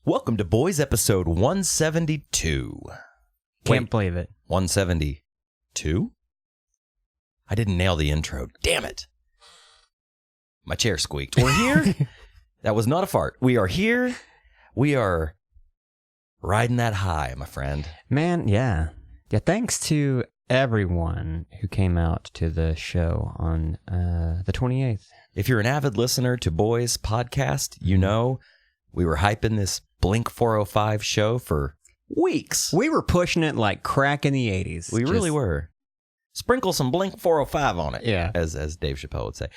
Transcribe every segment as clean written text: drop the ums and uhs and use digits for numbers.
Welcome to Boys episode 172. Can't believe it. 172? I didn't nail the intro. Damn it. My chair squeaked. We're here. That was not a fart. We are here. We are riding that high, my friend. Man, yeah. Yeah, thanks to everyone who came out to the show on the 28th. If you're an avid listener to Boys podcast, you know we were hyping this Blink 405 show for weeks. We were pushing it like crack in the 80s. We really were. Sprinkle some Blink 405 on it, yeah, as Dave Chappelle would say.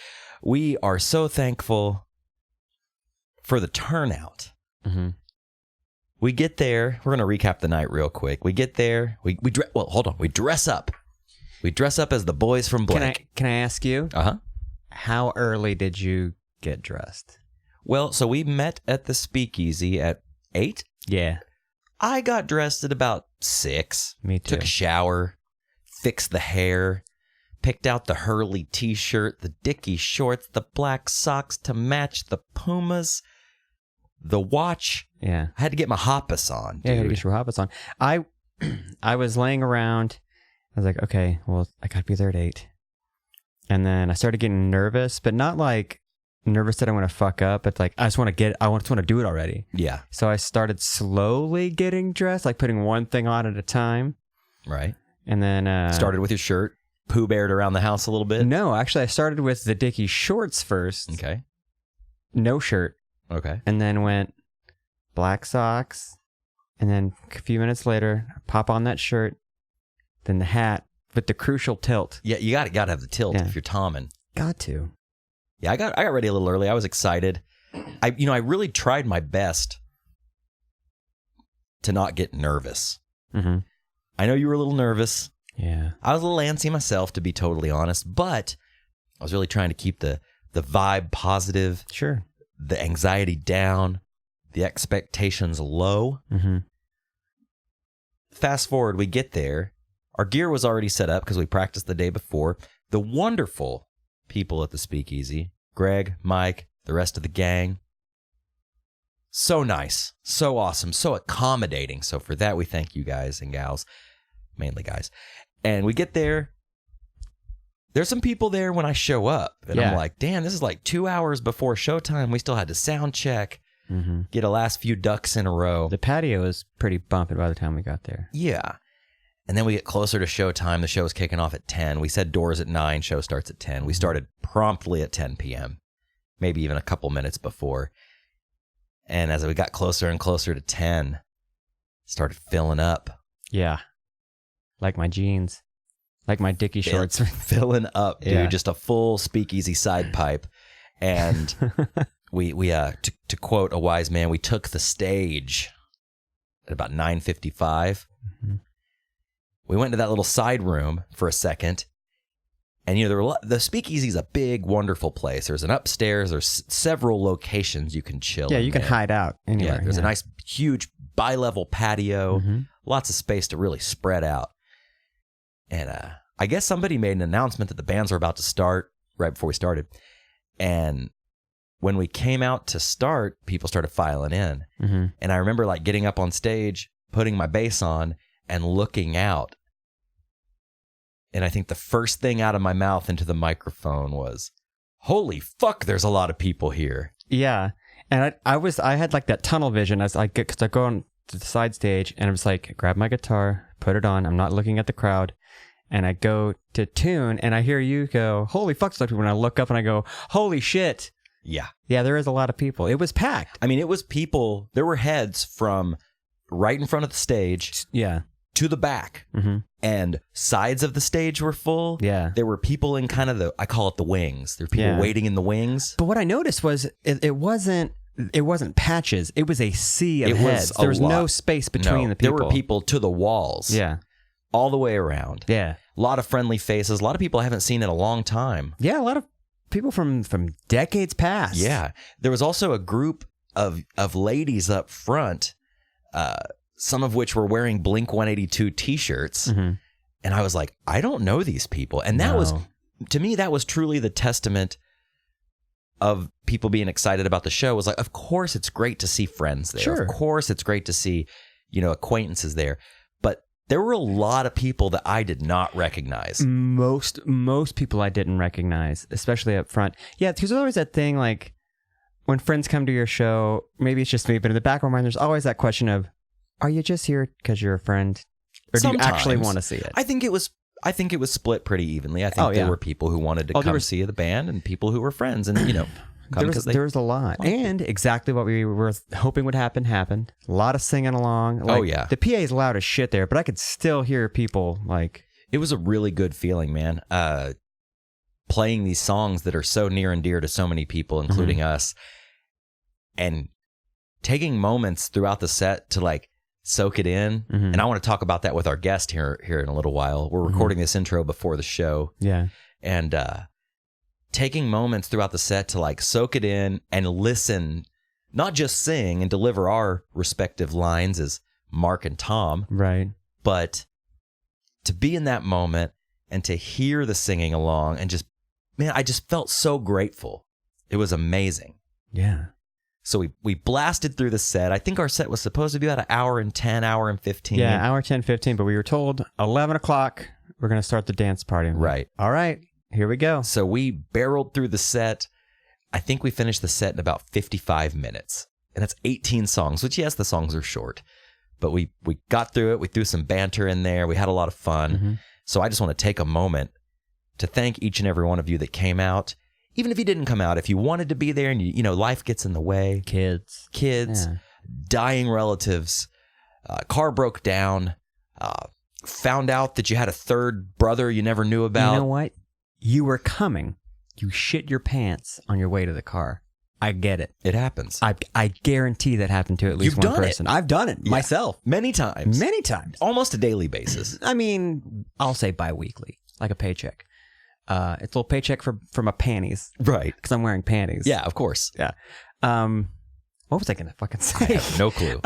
We are so thankful for the turnout. Mm-hmm. We get there. We're going to recap the night real quick. We get there. We dress up. We dress up as the boys from Blink. Can I ask you? Uh-huh. How early did you get dressed? Well, so we met at the Speakeasy at 8. Yeah. I got dressed at about 6. Me too. Took a shower, fixed the hair, picked out the Hurley t-shirt, the Dickie shorts, the black socks to match the Pumas, the watch. Yeah. I had to get my hoppus on, dude. Yeah, you had to get your hoppus on. I was laying around. I was like, okay, well, I got to be there at 8. And then I started getting nervous, but not like nervous that I'm going to fuck up. It's like, I just want to do it already. Yeah. So I started slowly getting dressed, like putting one thing on at a time. Right. And then... started with your shirt, Pooh Beared around the house a little bit? No, actually, I started with the Dickie shorts first. Okay. No shirt. Okay. And then went black socks. And then a few minutes later, I pop on that shirt. Then the hat with the crucial tilt. Yeah, you got to have the tilt if you're Tommen. Got to. Yeah, I got ready a little early. I was excited. I really tried my best to not get nervous. Mm-hmm. I know you were a little nervous. Yeah. I was a little antsy myself, to be totally honest, but I was really trying to keep the vibe positive. Sure. The anxiety down, the expectations low. Mm-hmm. Fast forward, we get there. Our gear was already set up because we practiced the day before. The wonderful people at the Speakeasy, Greg, Mike, the rest of the gang. So nice, so awesome, so accommodating. So for that, we thank you guys and gals, mainly guys. And we get there. There's some people there when I show up. And I'm like, damn, this is like 2 hours before showtime. We still had to sound check, get a last few ducks in a row. The patio was pretty bumping by the time we got there. Yeah. And then we get closer to showtime. The show's kicking off at 10. We said doors at 9. Show starts at 10. We started promptly at 10 p.m., maybe even a couple minutes before. And as we got closer and closer to 10, started filling up. Yeah. Like my jeans. Like my Dickie shorts. Filling up, dude. Yeah. Just a full Speakeasy side pipe. And we to quote a wise man, we took the stage at about 9:55. Mm-hmm. We went into that little side room for a second, and the Speakeasy's a big, wonderful place. There's an upstairs. There's several locations you can chill. Yeah, you can hide out anywhere. Yeah, there's a nice, huge, bi-level patio. Mm-hmm. Lots of space to really spread out. And I guess somebody made an announcement that the bands were about to start right before we started. And when we came out to start, people started filing in. Mm-hmm. And I remember like getting up on stage, putting my bass on, and looking out. And I think the first thing out of my mouth into the microphone was, holy fuck, there's a lot of people here. Yeah. And I had like that tunnel vision as because I go on to the side stage and I was like, grab my guitar, put it on. I'm not looking at the crowd. And I go to tune and I hear you go, holy fuck, there's a lot of people. And I look up and I go, holy shit. Yeah. Yeah, there is a lot of people. It was packed. I mean, it was people. There were heads from right in front of the stage. Yeah. To the back. Mm-hmm. And sides of the stage were full. Yeah. There were people in kind of I call it the wings. There were people waiting in the wings. But what I noticed was it wasn't patches. It was a sea of heads. There was no space between the people. There were people to the walls. Yeah. All the way around. Yeah. A lot of friendly faces. A lot of people I haven't seen in a long time. Yeah, a lot of people from decades past. Yeah. There was also a group of ladies up front, some of which were wearing Blink 182 t-shirts. Mm-hmm. And I was like, I don't know these people. And that was, to me, that was truly the testament of people being excited about the show was like, of course it's great to see friends there. Sure. Of course it's great to see, acquaintances there. But there were a lot of people that I did not recognize. Most people I didn't recognize, especially up front. Yeah, there's always that thing like when friends come to your show, maybe it's just me, but in the back of my mind, there's always that question of, are you just here because you're a friend? Or do you actually want to see it? I think it was split pretty evenly. I think there were people who wanted to come see the band and people who were friends and, there was a lot. And exactly what we were hoping would happen happened. A lot of singing along. Like, the PA is loud as shit there, but I could still hear people like... It was a really good feeling, man. Playing these songs that are so near and dear to so many people, including us, and taking moments throughout the set to like soak it in. And I want to talk about that with our guest here in a little while. We're recording this intro before the show. Yeah. And taking moments throughout the set to like soak it in and listen, not just sing and deliver our respective lines as Mark and Tom. Right. But to be in that moment and to hear the singing along and just, man, I just felt so grateful. It was amazing. Yeah. So we blasted through the set. I think our set was supposed to be about an hour and 10, hour and 15. Yeah, hour 10, 15, but we were told 11 o'clock, we're going to start the dance party. Right. All right, here we go. So we barreled through the set. I think we finished the set in about 55 minutes. And that's 18 songs, which, yes, the songs are short. But we got through it. We threw some banter in there. We had a lot of fun. So I just want to take a moment to thank each and every one of you that came out. Even if you didn't come out, if you wanted to be there and life gets in the way. Kids, yeah. Dying relatives, car broke down, found out that you had a third brother you never knew about. You know what? You were coming. You shit your pants on your way to the car. I get it. It happens. I guarantee that happened to at least one person. I've done it myself. Many times. Many times. Almost a daily basis. I mean, I'll say bi-weekly, like a paycheck. It's a little paycheck for my panties. Right. Because I'm wearing panties. Yeah, of course. Yeah. What was I going to fucking say? I have no clue.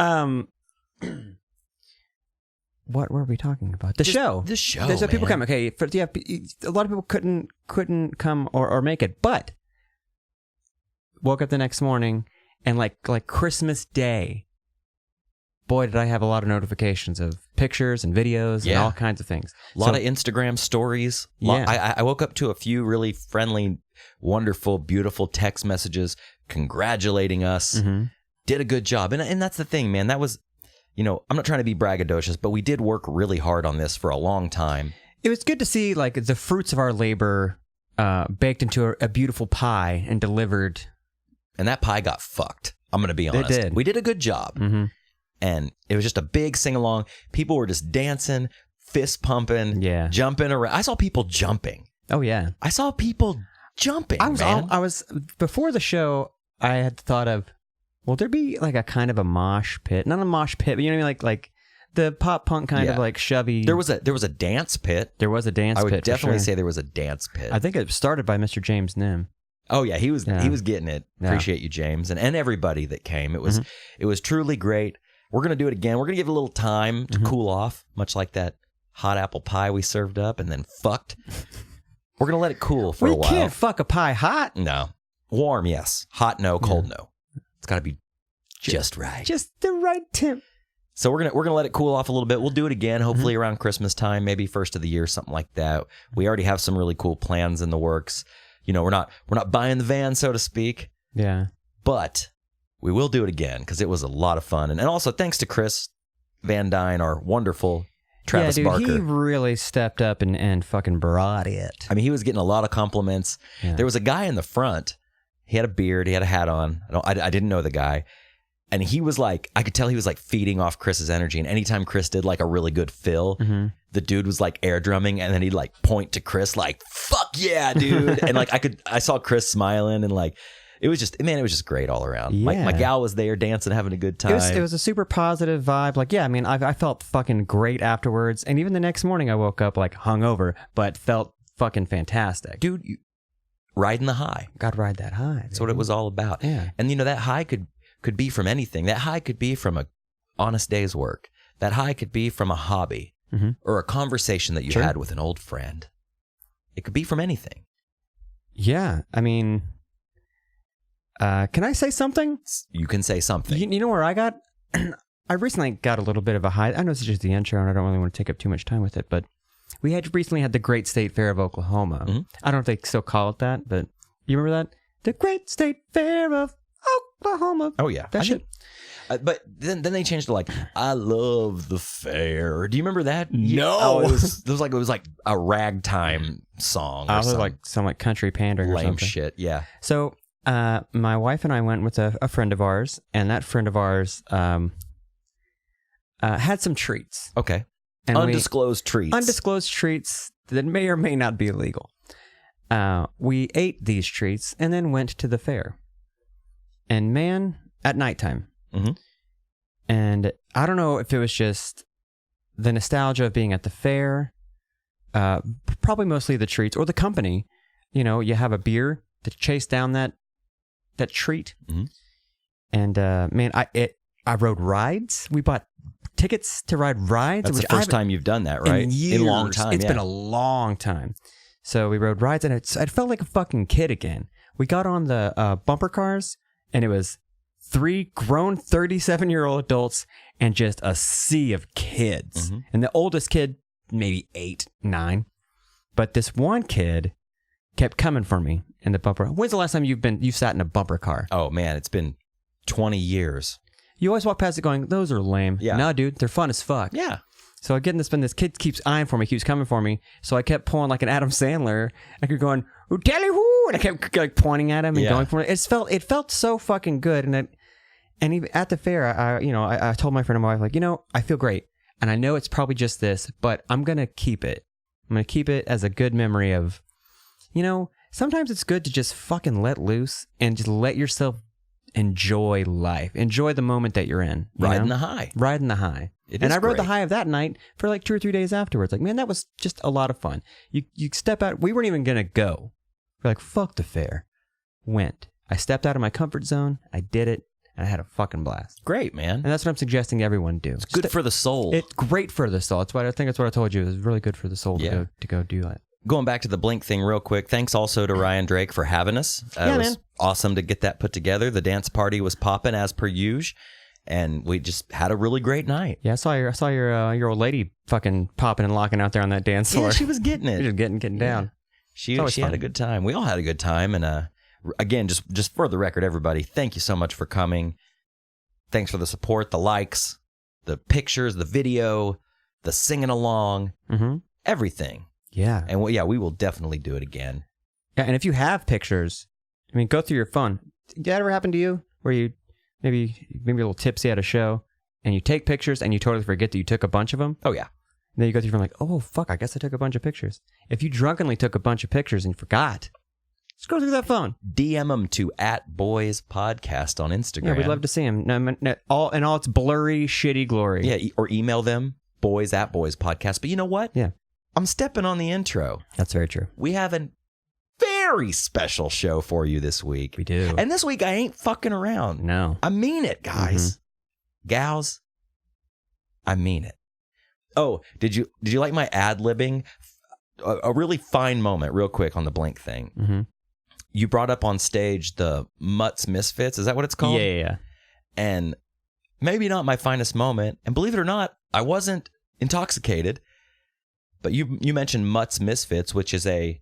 What were we talking about? The show. The show, There's people come. Okay, a lot of people couldn't come or make it, but woke up the next morning and like Christmas Day, boy, did I have a lot of notifications of pictures and videos and all kinds of things. A lot of Instagram stories. I woke up to a few really friendly, wonderful, beautiful text messages congratulating us. Did a good job. And that's the thing, man. That was, I'm not trying to be braggadocious, but we did work really hard on this for a long time. It was good to see like the fruits of our labor baked into a beautiful pie and delivered. And that pie got fucked. I'm going to be honest. It did. We did a good job. And it was just a big sing-along. People were just dancing, fist pumping, jumping around. I saw people jumping. Oh, yeah. I saw people jumping, I was before the show, I had thought of, will there be like a kind of a mosh pit? Not a mosh pit, but you know what I mean? Like the pop punk kind of like shovey. There was a dance pit. There was a dance pit. I would definitely say there was a dance pit. I think it started by Mr. James Nim. Oh yeah, he was getting it. Appreciate you, James, and everybody that came. It was truly great. We're gonna do it again. We're gonna give it a little time to cool off, much like that hot apple pie we served up and then fucked. We're gonna let it cool for a while. We can't fuck a pie hot. No, warm, yes. Hot, no. Cold, no. It's got to be just right. Just the right temp. So we're gonna let it cool off a little bit. We'll do it again, hopefully around Christmas time, maybe first of the year, something like that. We already have some really cool plans in the works. We're not buying the van, so to speak. Yeah. But we will do it again because it was a lot of fun. And also thanks to Chris Van Dyne, our wonderful Travis Barker. He really stepped up and fucking brought it. I mean, he was getting a lot of compliments. Yeah. There was a guy in the front. He had a beard. He had a hat on. I didn't know the guy. And he was like, I could tell he was like feeding off Chris's energy. And anytime Chris did like a really good fill, the dude was like air drumming. And then he'd like point to Chris like, fuck yeah, dude. And like I saw Chris smiling and like, it was just great all around. Yeah. My gal was there dancing, having a good time. It was a super positive vibe. Like, yeah, I mean, I felt fucking great afterwards. And even the next morning I woke up like hungover, but felt fucking fantastic. Dude, riding the high. Gotta ride that high. That's what it was all about. Yeah. And that high could be from anything. That high could be from a honest day's work. That high could be from a hobby or a conversation that you had with an old friend. It could be from anything. Yeah. I mean, Can I say something? You can say something. You know where I got? I recently got a little bit of a high. I know this is just the intro, and I don't really want to take up too much time with it, but we had recently had the Great State Fair of Oklahoma. Mm-hmm. I don't know if they still call it that, but you remember that? The Great State Fair of Oklahoma. Oh, yeah. That shit. But then they changed to like, I love the fair. Do you remember that? No. Oh, it was like a ragtime song. I was like some like country pandering or lame something. shit. Yeah. So my wife and I went with a friend of ours, and that friend of ours had some treats. Okay. And Undisclosed treats. Undisclosed treats that may or may not be illegal. We ate these treats and then went to the fair. And man, at nighttime. Mm-hmm. And I don't know if it was just the nostalgia of being at the fair, probably mostly the treats or the company. You know, you have a beer to chase down that treat. Mm-hmm. And man, I rode rides. We bought tickets to ride rides. That's the first time you've done that, right? In years. In a long time. It's been a long time. So we rode rides, and I felt like a fucking kid again. We got on the bumper cars, and it was 3 grown 37-year-old adults and just a sea of kids. Mm-hmm. And the oldest kid, maybe 8, 9. But this one kid kept coming for me in the bumper. When's the last time you've sat in a bumper car? Oh, man, it's been 20 years. You always walk past it going, those are lame. Yeah. No, dude, they're fun as fuck. Yeah. So I get in this, this kid keeps eyeing for me, keeps coming for me. So I kept pulling like an Adam Sandler. I kept going, tell you who, and I kept like pointing at him and going for it. It felt so fucking good. And even at the fair, I told my friend and my wife, like, I feel great. And I know it's probably just this, but I'm going to keep it. I'm going to keep it as a good memory of, sometimes it's good to just fucking let loose and just let yourself enjoy life. Enjoy the moment that you're in. Riding the high. Riding the high. And I rode the high of that night for like 2 or 3 days afterwards. Like, man, that was just a lot of fun. You step out. We weren't even going to go. We're like, fuck the fair. Went. I stepped out of my comfort zone. I did it. And I had a fucking blast. Great, man. And that's what I'm suggesting everyone do. It's good for the soul. It's great for the soul. I think that's what I told you. It was really good for the soul to go do that. Going back to the Blink thing real quick, thanks also to Ryan Drake for having us. It was awesome to get that put together. The dance party was popping as per usual, and we just had a really great night. Yeah, I saw your old lady fucking popping and locking out there on that dance floor. Yeah, she was getting it. She was getting down. She had a good time. We all had a good time, and again, just for the record, everybody, thank you so much for coming. Thanks for the support, the likes, the pictures, the video, the singing along, everything. Yeah. And we will definitely do it again. Yeah, and if you have pictures, go through your phone. Did that ever happen to you? Where you maybe a little tipsy at a show, and you take pictures and you totally forget that you took a bunch of them? Oh, yeah. And then you go through your phone like, oh, fuck, I guess I took a bunch of pictures. If you drunkenly took a bunch of pictures and you forgot, just go through that phone. DM them to @BoysPodcast on Instagram. Yeah, we'd love to see them. All its blurry, shitty glory. Yeah, or email them, boys@boyspodcast. But you know what? Yeah. I'm stepping on the intro. That's very true. We have a very special show for you this week. We do. And this week I ain't fucking around. No. I mean it, guys. Gals, I mean it. Oh, did you like my ad-libbing? A really fine moment, real quick, on the Blink thing. Mm-hmm. You brought up on stage the Mutts Misfits. Is that what it's called? Yeah. And maybe not my finest moment. And believe it or not, I wasn't intoxicated. But you mentioned Mutts Misfits, which is a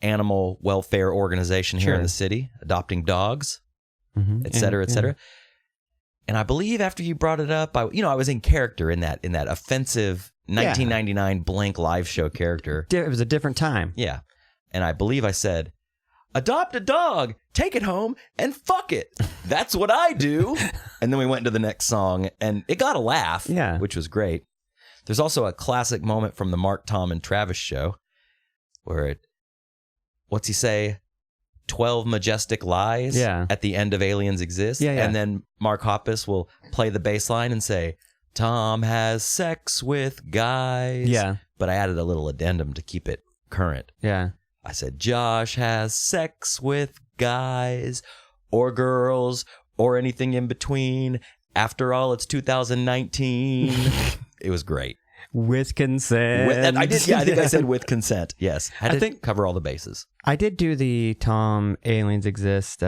animal welfare organization here in the city, adopting dogs, et cetera, et cetera. And I believe after you brought it up, I was in character in that offensive 1999 Blink live show character. It was a different time. Yeah. And I believe I said, adopt a dog, take it home, and fuck it. That's what I do. And then we went into the next song, and it got a laugh, which was great. There's also a classic moment from the Mark, Tom, and Travis show where what's he say? 12 majestic lies at the end of Aliens Exist. Yeah. And then Mark Hoppus will play the bass line and say, Tom has sex with guys. Yeah. But I added a little addendum to keep it current. Yeah. I said, Josh has sex with guys or girls or anything in between. After all, it's 2019. It was great. With consent. I did. Yeah, I think I said with consent. Yes. I think cover all the bases. I did do the Tom Aliens Exist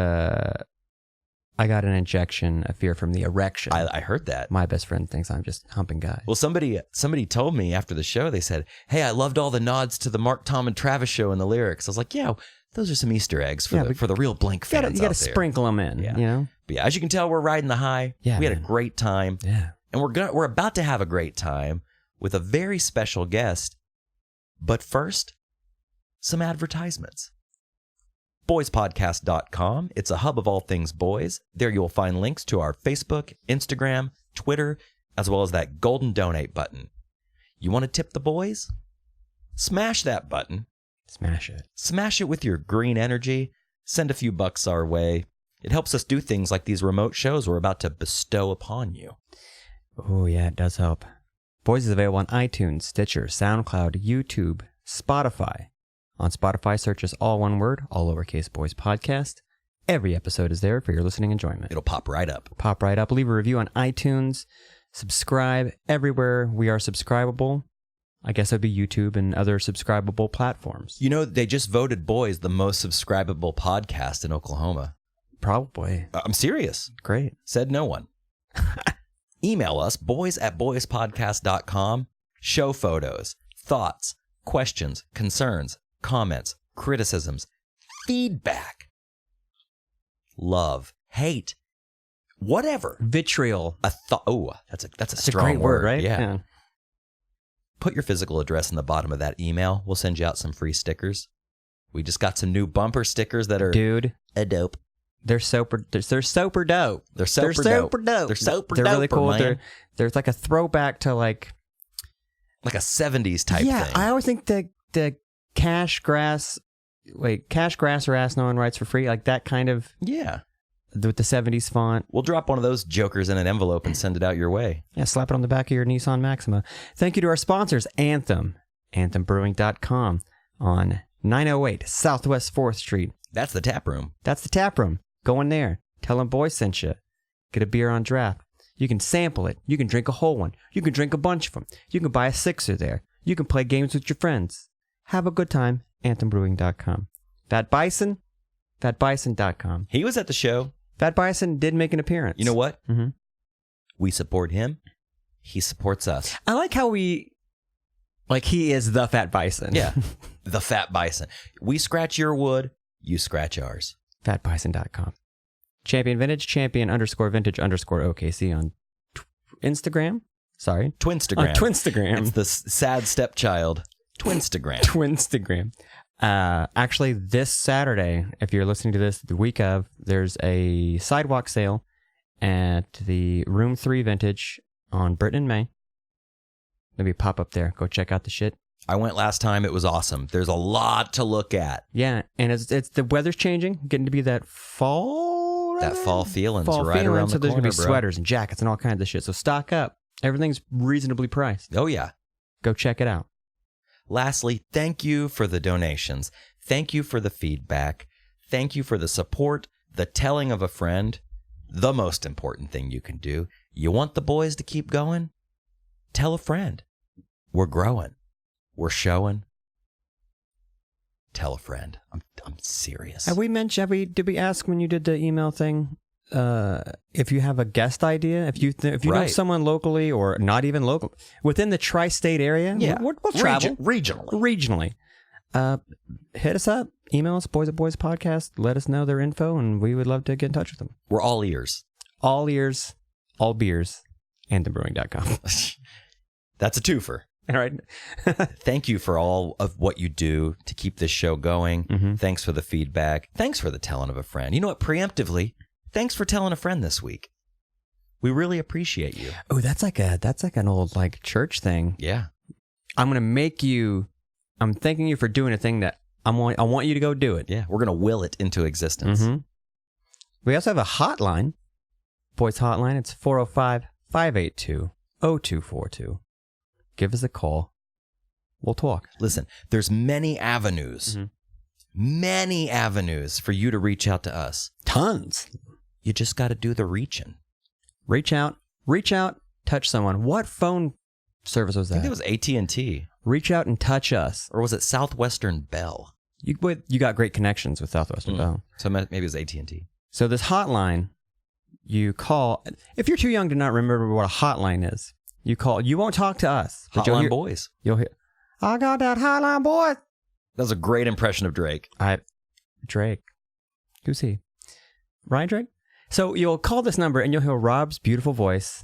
I got an injection of fear from the erection. I heard that. My best friend thinks I'm just humping guys. Well, somebody told me after the show, they said, hey, I loved all the nods to the Mark, Tom, and Travis show in the lyrics. I was like, yeah, those are some Easter eggs for the real Blink fans. You got to sprinkle them in, you know? But yeah, as you can tell, we're riding the high. Yeah, we had a great time. Yeah. And we're about to have a great time with a very special guest. But first, some advertisements. BoysPodcast.com. It's a hub of all things boys. There you will find links to our Facebook, Instagram, Twitter, as well as that golden donate button. You want to tip the boys? Smash that button. Smash it. Smash it with your green energy. Send a few bucks our way. It helps us do things like these remote shows we're about to bestow upon you. Oh, yeah, it does help. Boys is available on iTunes, Stitcher, SoundCloud, YouTube, Spotify. On Spotify, search us all one word, all lowercase Boys Podcast. Every episode is there for your listening enjoyment. It'll pop right up. Pop right up. Leave a review on iTunes. Subscribe everywhere we are subscribable. I guess that'd be YouTube and other subscribable platforms. You know, they just voted Boys the most subscribable podcast in Oklahoma. Probably. I'm serious. Great. Said no one. Email us, boys@boyspodcast.com. Show photos, thoughts, questions, concerns, comments, criticisms, feedback, love, hate, whatever. Vitriol. That's a strong great word, right? Yeah. Put your physical address in the bottom of that email. We'll send you out some free stickers. We just got some new bumper stickers that are Dude, a dope. They're super dope. They're super dope. They're really cool. There's like a throwback to like a 70s type thing. thing. I always think the cash grass or ass no one writes for free, like that kind of with the 70s font. We'll drop one of those jokers in an envelope and send it out your way. Yeah, slap it on the back of your Nissan Maxima. Thank you to our sponsors, Anthem, AnthemBrewing.com on 908 Southwest 4th Street. That's the tap room. Go in there. Tell them Boys sent you. Get a beer on draft. You can sample it. You can drink a whole one. You can drink a bunch of them. You can buy a sixer there. You can play games with your friends. Have a good time. AnthemBrewing.com. Fat Bison, FatBison.com. He was at the show. Fat Bison did make an appearance. You know what? Mm-hmm. We support him. He supports us. I like how he is the Fat Bison. Yeah, the Fat Bison. We scratch your wood. You scratch ours. FatBison.com. Champion Vintage, champion_vintage_OKC on Instagram. Sorry. Twinstagram. Twinstagram. It's the sad stepchild. Twinstagram. Actually, this Saturday, if you're listening to this the week of, there's a sidewalk sale at the Room 3 Vintage on Britain and May. Maybe pop up there. Go check out the shit. I went last time. It was awesome. There's a lot to look at. Yeah, and it's the weather's changing, getting to be that fall. That fall feeling's right around the corner, so there's gonna be bro. sweaters and jackets and all kinds of shit. So stock up. Everything's reasonably priced. Oh yeah, go check it out. Lastly, thank you for the donations. Thank you for the feedback. Thank you for the support. The telling of a friend. The most important thing you can do. You want the boys to keep going? Tell a friend. We're growing. We're showing. Tell a friend. I'm serious. Did we ask when you did the email thing if you have a guest idea? If you know someone locally or not even local within the tri-state area, we'll travel regionally. Hit us up. Email us, boys@boyspodcast. Let us know their info, and we would love to get in touch with them. We're all ears. All ears, all beers. AnthemBrewing.com. That's a twofer. All right. Thank you for all of what you do to keep this show going. Mm-hmm. Thanks for the feedback. Thanks for the telling of a friend. You know what? Preemptively, thanks for telling a friend this week. We really appreciate you. Oh, that's like an old church thing. Yeah. I'm thanking you for doing a thing that I want you to go do it. Yeah. We're going to will it into existence. Mm-hmm. We also have a hotline. Boys hotline. It's 405-582-0242. Give us a call. We'll talk. Listen, there's many avenues for you to reach out to us. Tons. You just got to do the reaching. Reach out, touch someone. What phone service was that? I think it was AT&T. Reach out and touch us. Or was it Southwestern Bell? You got great connections with Southwestern Bell. So maybe it was AT&T. So this hotline You call. If you're too young to not remember what a hotline is, you call. You won't talk to us. But Hotline Boys. You'll hear, I got that hotline, boy. That was a great impression of Drake. Drake. Who's he? Ryan Drake? So you'll call this number and you'll hear Rob's beautiful voice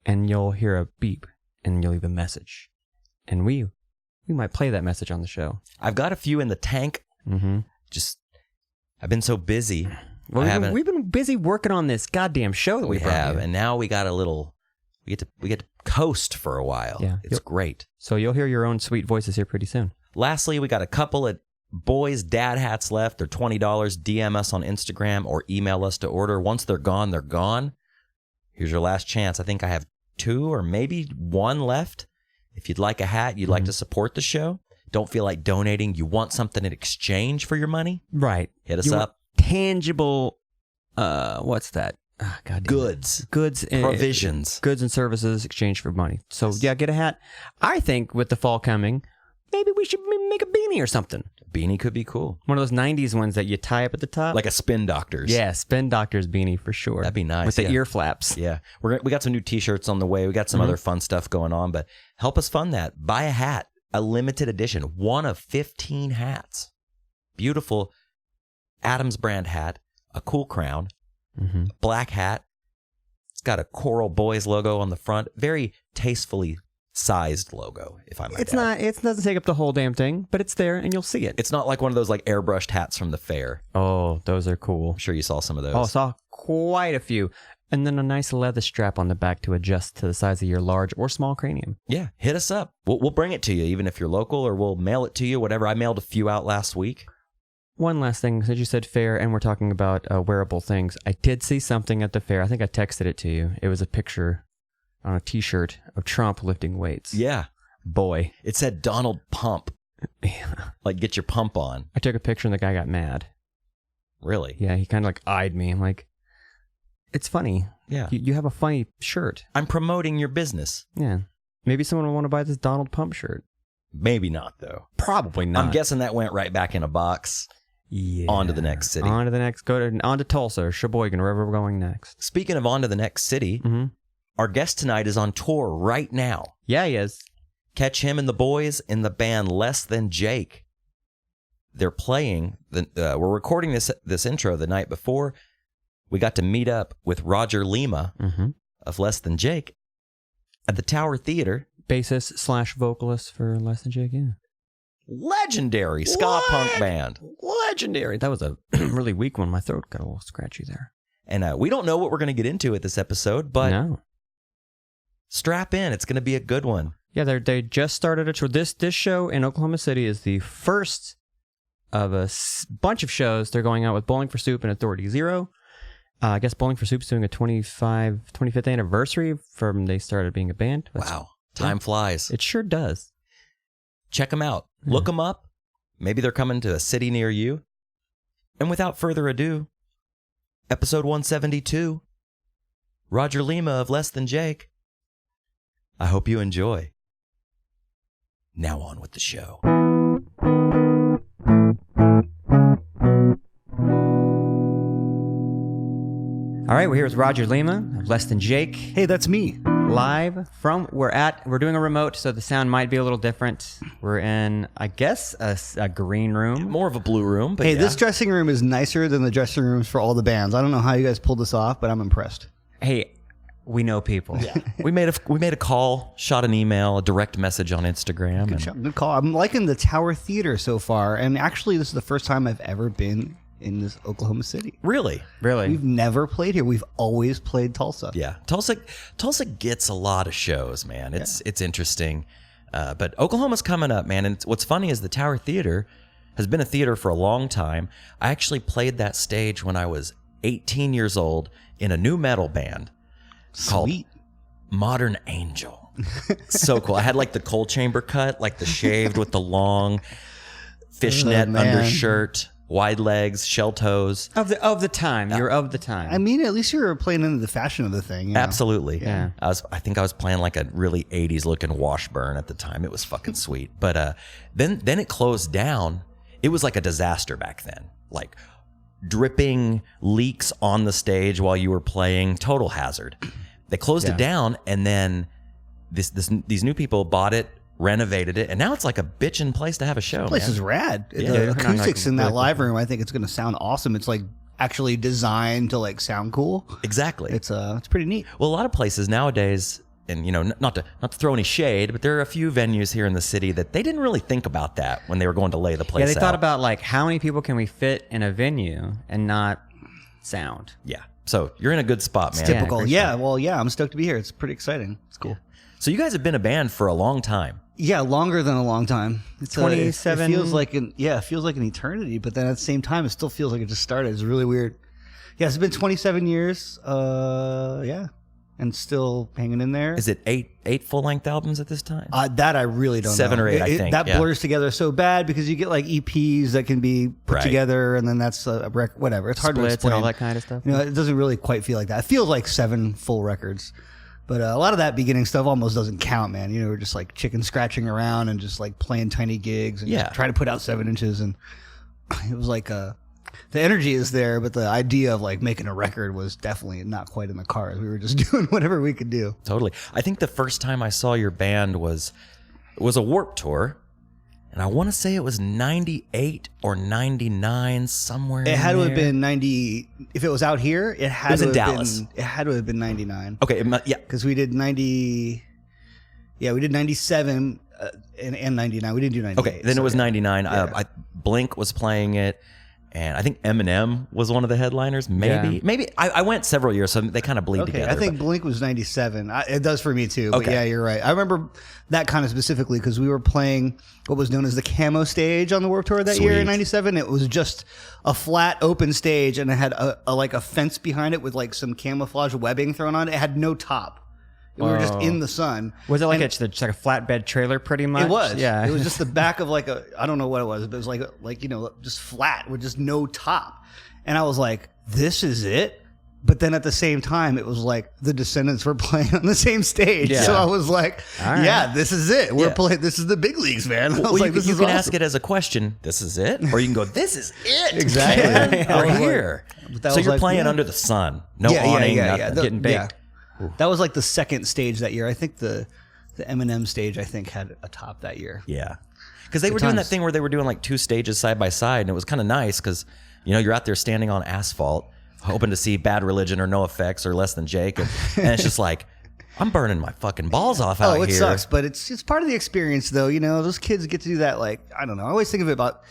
and you'll hear a beep and you'll leave a message. And we might play that message on the show. I've got a few in the tank. Mm-hmm. I've been so busy. Well, we've been busy working on this goddamn show that we have. And now we got we get to coast for a while. Yeah. It's great. So you'll hear your own sweet voices here pretty soon. Lastly, we got a couple of boys dad hats left. They're $20. DM us on Instagram or email us to order. Once they're gone, they're gone. Here's your last chance. I think I have 2 or maybe 1 left. If you'd like a hat, you'd like to support the show, don't feel like donating, you want something in exchange for your money, right? Hit us up. Tangible, what's that? Goods, provisions, goods and services exchange for money. So yeah, get a hat. I think with the fall coming, maybe we should make a beanie or something. Beanie could be cool. One of those 90s ones that you tie up at the top. Like a Spin Doctors. Yeah, Spin Doctors beanie for sure. That'd be nice. With the ear flaps. Yeah. We got some new t-shirts on the way. We got some other fun stuff going on, but help us fund that. Buy a hat, a limited edition, 1 of 15 hats. Beautiful Adams brand hat, a cool crown, black hat. It's got a Coral Boys logo on the front. Very tastefully sized logo, if I might add. It doesn't take up the whole damn thing, but it's there and you'll see it. It's not like one of those like airbrushed hats from the fair. Oh, those are cool. I'm sure you saw some of those. Oh, I saw quite a few. And then a nice leather strap on the back to adjust to the size of your large or small cranium. Yeah, hit us up. We'll bring it to you, even if you're local, or we'll mail it to you, whatever. I mailed a few out last week. One last thing, since you said fair and we're talking about wearable things, I did see something at the fair. I think I texted it to you. It was a picture on a t-shirt of Trump lifting weights. Yeah. Boy. It said Donald Pump. Like, get your pump on. I took a picture and the guy got mad. Really? Yeah, he kind of like eyed me. I'm like, it's funny. Yeah. You have a funny shirt. I'm promoting your business. Yeah. Maybe someone will want to buy this Donald Pump shirt. Maybe not, though. Probably not. I'm guessing that went right back in a box. Yeah. On to the next city. On to the next. On to Tulsa or Sheboygan, wherever we're going next. Speaking of on to the next city, our guest tonight is on tour right now. Yeah, he is. Catch him and the boys in the band Less Than Jake. They're playing. We're recording this intro the night before. We got to meet up with Roger Lima of Less Than Jake at the Tower Theater. Bassist / vocalist for Less Than Jake, yeah. Legendary ska punk band. Legendary. That was a really weak one. My throat got a little scratchy there. And we don't know what we're going to get into at this episode, but strap in. It's going to be a good one. Yeah, they just started a tour. This show in Oklahoma City is the first of a bunch of shows. They're going out with Bowling for Soup and Authority Zero. I guess Bowling for Soup's doing a 25th anniversary from they started being a band. Wow. Time flies. It sure does. Check them out. Look them up. Maybe they're coming to a city near you. And without further ado, episode 172, Roger Lima of Less Than Jake. I hope you enjoy. Now on with the show. All right, we're here with Roger Lima of Less Than Jake. Hey, that's me. Live from we're doing a remote, so the sound might be a little different. We're in, I guess, a green room. More of a blue room, but hey, this dressing room is nicer than the dressing rooms for all the bands. I don't know how you guys pulled this off, but I'm impressed. Hey, we know people. Yeah. we made a call, shot an email, a direct message on Instagram. Good call. I'm liking the Tower Theater so far, and actually, this is the first time I've ever been in this Oklahoma City. Really? We've never played here. We've always played Tulsa. Yeah. Tulsa gets a lot of shows, man. It's interesting. But Oklahoma's coming up, man. And what's funny is the Tower Theater has been a theater for a long time. I actually played that stage when I was 18 years old in a new metal band called Modern Angel. So cool. I had like the coal chamber cut, like the shaved with the long fishnet undershirt. Wide legs, shell toes. Of the time. You're of the time. I mean, at least you were playing into the fashion of the thing. You know? Absolutely. Yeah. I think I was playing like a really 80s looking Washburn at the time. It was fucking sweet. But then it closed down. It was like a disaster back then. Like dripping leaks on the stage while you were playing. Total hazard. They closed it down, and then these new people bought it, renovated it, and now it's like a bitchin' place to have a show. This place is rad. Yeah. The acoustics in that live room, I think it's going to sound awesome. It's like actually designed to like sound cool. Exactly. It's pretty neat. Well, a lot of places nowadays, and not to throw any shade, but there are a few venues here in the city that they didn't really think about that when they were going to lay the place out. Yeah, they thought about like how many people can we fit in a venue and not sound. Yeah. So you're in a good spot, man. It's typical. Yeah, Well, I'm stoked to be here. It's pretty exciting. It's cool. So you guys have been a band for a long time. Yeah, longer than a long time. It's 27. It feels like an eternity, but then at the same time, it still feels like it just started. It's really weird. Yeah, it's been 27 years. And still hanging in there. Is it eight full-length albums at this time? That I really don't know. 7 or 8, I think. That blurs together so bad because you get like EPs that can be put together, and then that's a record. Whatever. It's hard to explain. and all that kind of stuff. It doesn't really quite feel like that. It feels like 7 full records. But a lot of that beginning stuff almost doesn't count, man. We're just like chicken scratching around and just like playing tiny gigs and just trying to put out 7 inches. And it was like the energy is there, but the idea of like making a record was definitely not quite in the cards. We were just doing whatever we could do. Totally. I think the first time I saw your band was a Warped Tour. And I want to say it was 98 or 99, somewhere. It had to have been 90. If it was out here, it had was to in have Dallas. It had to have been 99. Okay, yeah. Because we did 90. Yeah, we did 97 and 99. We didn't do 98. Okay, then it was 99. Yeah. Blink was playing it. And I think Eminem was one of the headliners. Maybe I went several years, so they kind of bleed together. I think Blink was 97. It does for me too. But yeah, you're right. I remember that kind of specifically because we were playing what was known as the Camo stage on the Warped Tour that year in 97. It was just a flat open stage, and it had a fence behind it with like some camouflage webbing thrown on it. It had no top. We were just in the sun. Was it like just like a flatbed trailer pretty much? It was. Yeah. It was just the back of like I don't know what it was, but it was like just flat with just no top. And I was like, this is it? But then at the same time, it was like the Descendants were playing on the same stage. Yeah. So I was like, yeah, this is it. We're playing. This is the big leagues, man. I was like, you can ask it as a question. This is it? Or you can go, this is it. Exactly. We're here. So you're playing under the sun. No awning, nothing. Getting big. Yeah. That was like the second stage that year. I think the Eminem stage, I think, had a top that year. Yeah. Because they were doing that thing where they were doing like 2 stages side by side, and it was kind of nice because, you're out there standing on asphalt, hoping to see Bad Religion or No Effects or Less Than Jake, and it's just like, I'm burning my fucking balls off out here. Oh, it sucks, but it's part of the experience, though. Those kids get to do that, like, I don't know. I always think of it about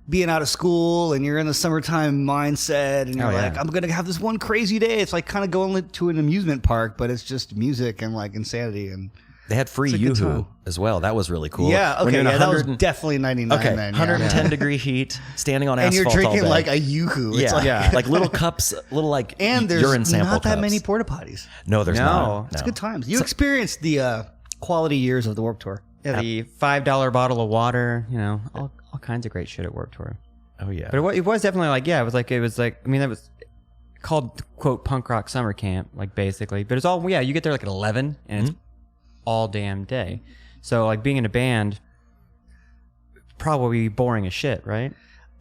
being out of school and you're in the summertime mindset and you're like, I'm going to have this one crazy day. It's like kind of going to an amusement park, but it's just music and like insanity. And they had free Yoo-Hoo as well. That was really cool. Yeah, okay, that was definitely 99 then. 110 degree heat, standing on asphalt and you're drinking all day. like a Yoo-Hoo. It's like little cups, little like and there's urine sample not that cups. many porta potties. No, there's not. It's good times. You experienced the quality years of the Warped Tour. Yeah, the $5 bottle of water, all kinds of great shit at Warped Tour. Oh yeah, but it was definitely like it was like I mean that was called quote punk rock summer camp like basically, but it's all you get there like at 11 and it's all damn day, so like being in a band probably boring as shit, right?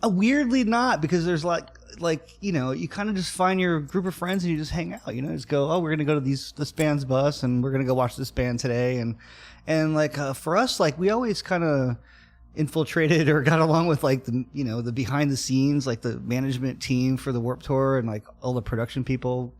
Weirdly not, because there's like you kind of just find your group of friends and you just hang out, just go, we're gonna go to this band's bus and we're gonna go watch this band today, and like for us, like we always kind of infiltrated or got along with like the behind the scenes, like the management team for the Warped Tour and like all the production people.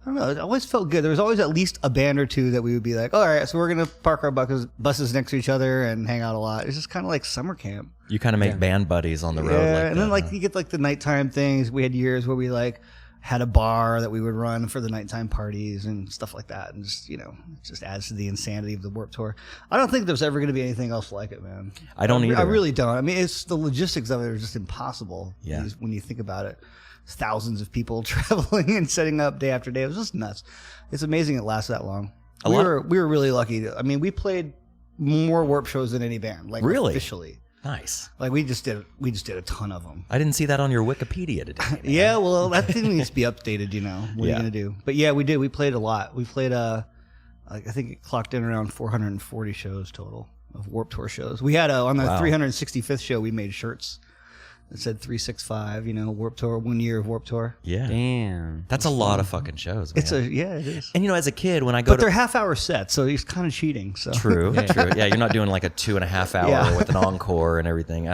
I don't know, it always felt good. There was always at least a band or two that we would be like, all right, so we're gonna park our buses next to each other and hang out a lot. It's just kind of like summer camp. You kind of make band buddies on the road. Yeah, and then like you get like the nighttime things. We had years where we like had a bar that we would run for the nighttime parties and stuff like that, and just it just adds to the insanity of the Warped Tour. I don't think there's ever going to be anything else like it, man. I don't either. I really don't. I mean, it's the logistics of it are just impossible. Yeah. When you think about it, thousands of people traveling and setting up day after day. It was just nuts. It's amazing it lasts that long. We were really lucky. I mean, we played more Warped shows than any band. Like really? Officially. Nice. Like we just did a ton of them. I didn't see that on your Wikipedia today. Man. Yeah, well, that thing needs to be updated. What are you gonna do? But yeah, we did. We played a lot. We played I think it clocked in around 440 shows total of Warped Tour shows. We had on the 365th show, we made shirts It said 365, Warped Tour, 1 year of Warped Tour. Yeah. Damn. That's a lot of fucking shows, man. It is. And as a kid, when I go But they're half-hour sets, so he's kind of cheating. So True. Yeah, you're not doing like a 2.5 hour with an encore and everything.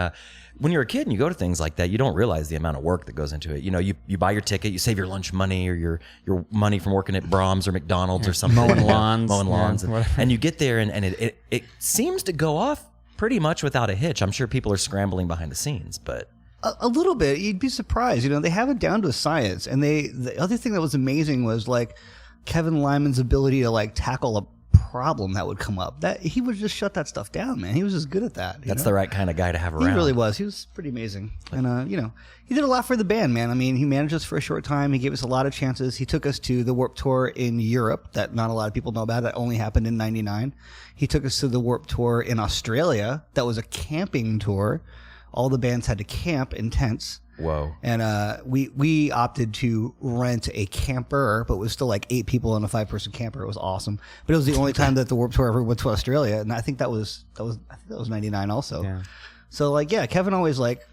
When you're a kid and you go to things like that, you don't realize the amount of work that goes into it. You buy your ticket, you save your lunch money or your money from working at Brahms or McDonald's or something. Mowing lawns. Mowing lawns. And you get there and it seems to go off pretty much without a hitch. I'm sure people are scrambling behind the scenes, but... A little bit. You'd be surprised. They have it down to a science. And the other thing that was amazing was like Kevin Lyman's ability to like tackle a problem that would come up. That he would just shut that stuff down, man. He was just good at that. That's the right kind of guy to have around. He really was. He was pretty amazing. And he did a lot for the band, man. I mean, he managed us for a short time. He gave us a lot of chances. He took us to the Warped Tour in Europe that not a lot of people know about. That only happened in '99. He took us to the Warped Tour in Australia. That was a camping tour. All the bands had to camp in tents. Whoa. And we opted to rent a camper, but it was still like 8 people in a 5-person camper. It was awesome. But it was the only time that the Warped Tour ever went to Australia, and I think that was '99 also. Yeah. So like Kevin always like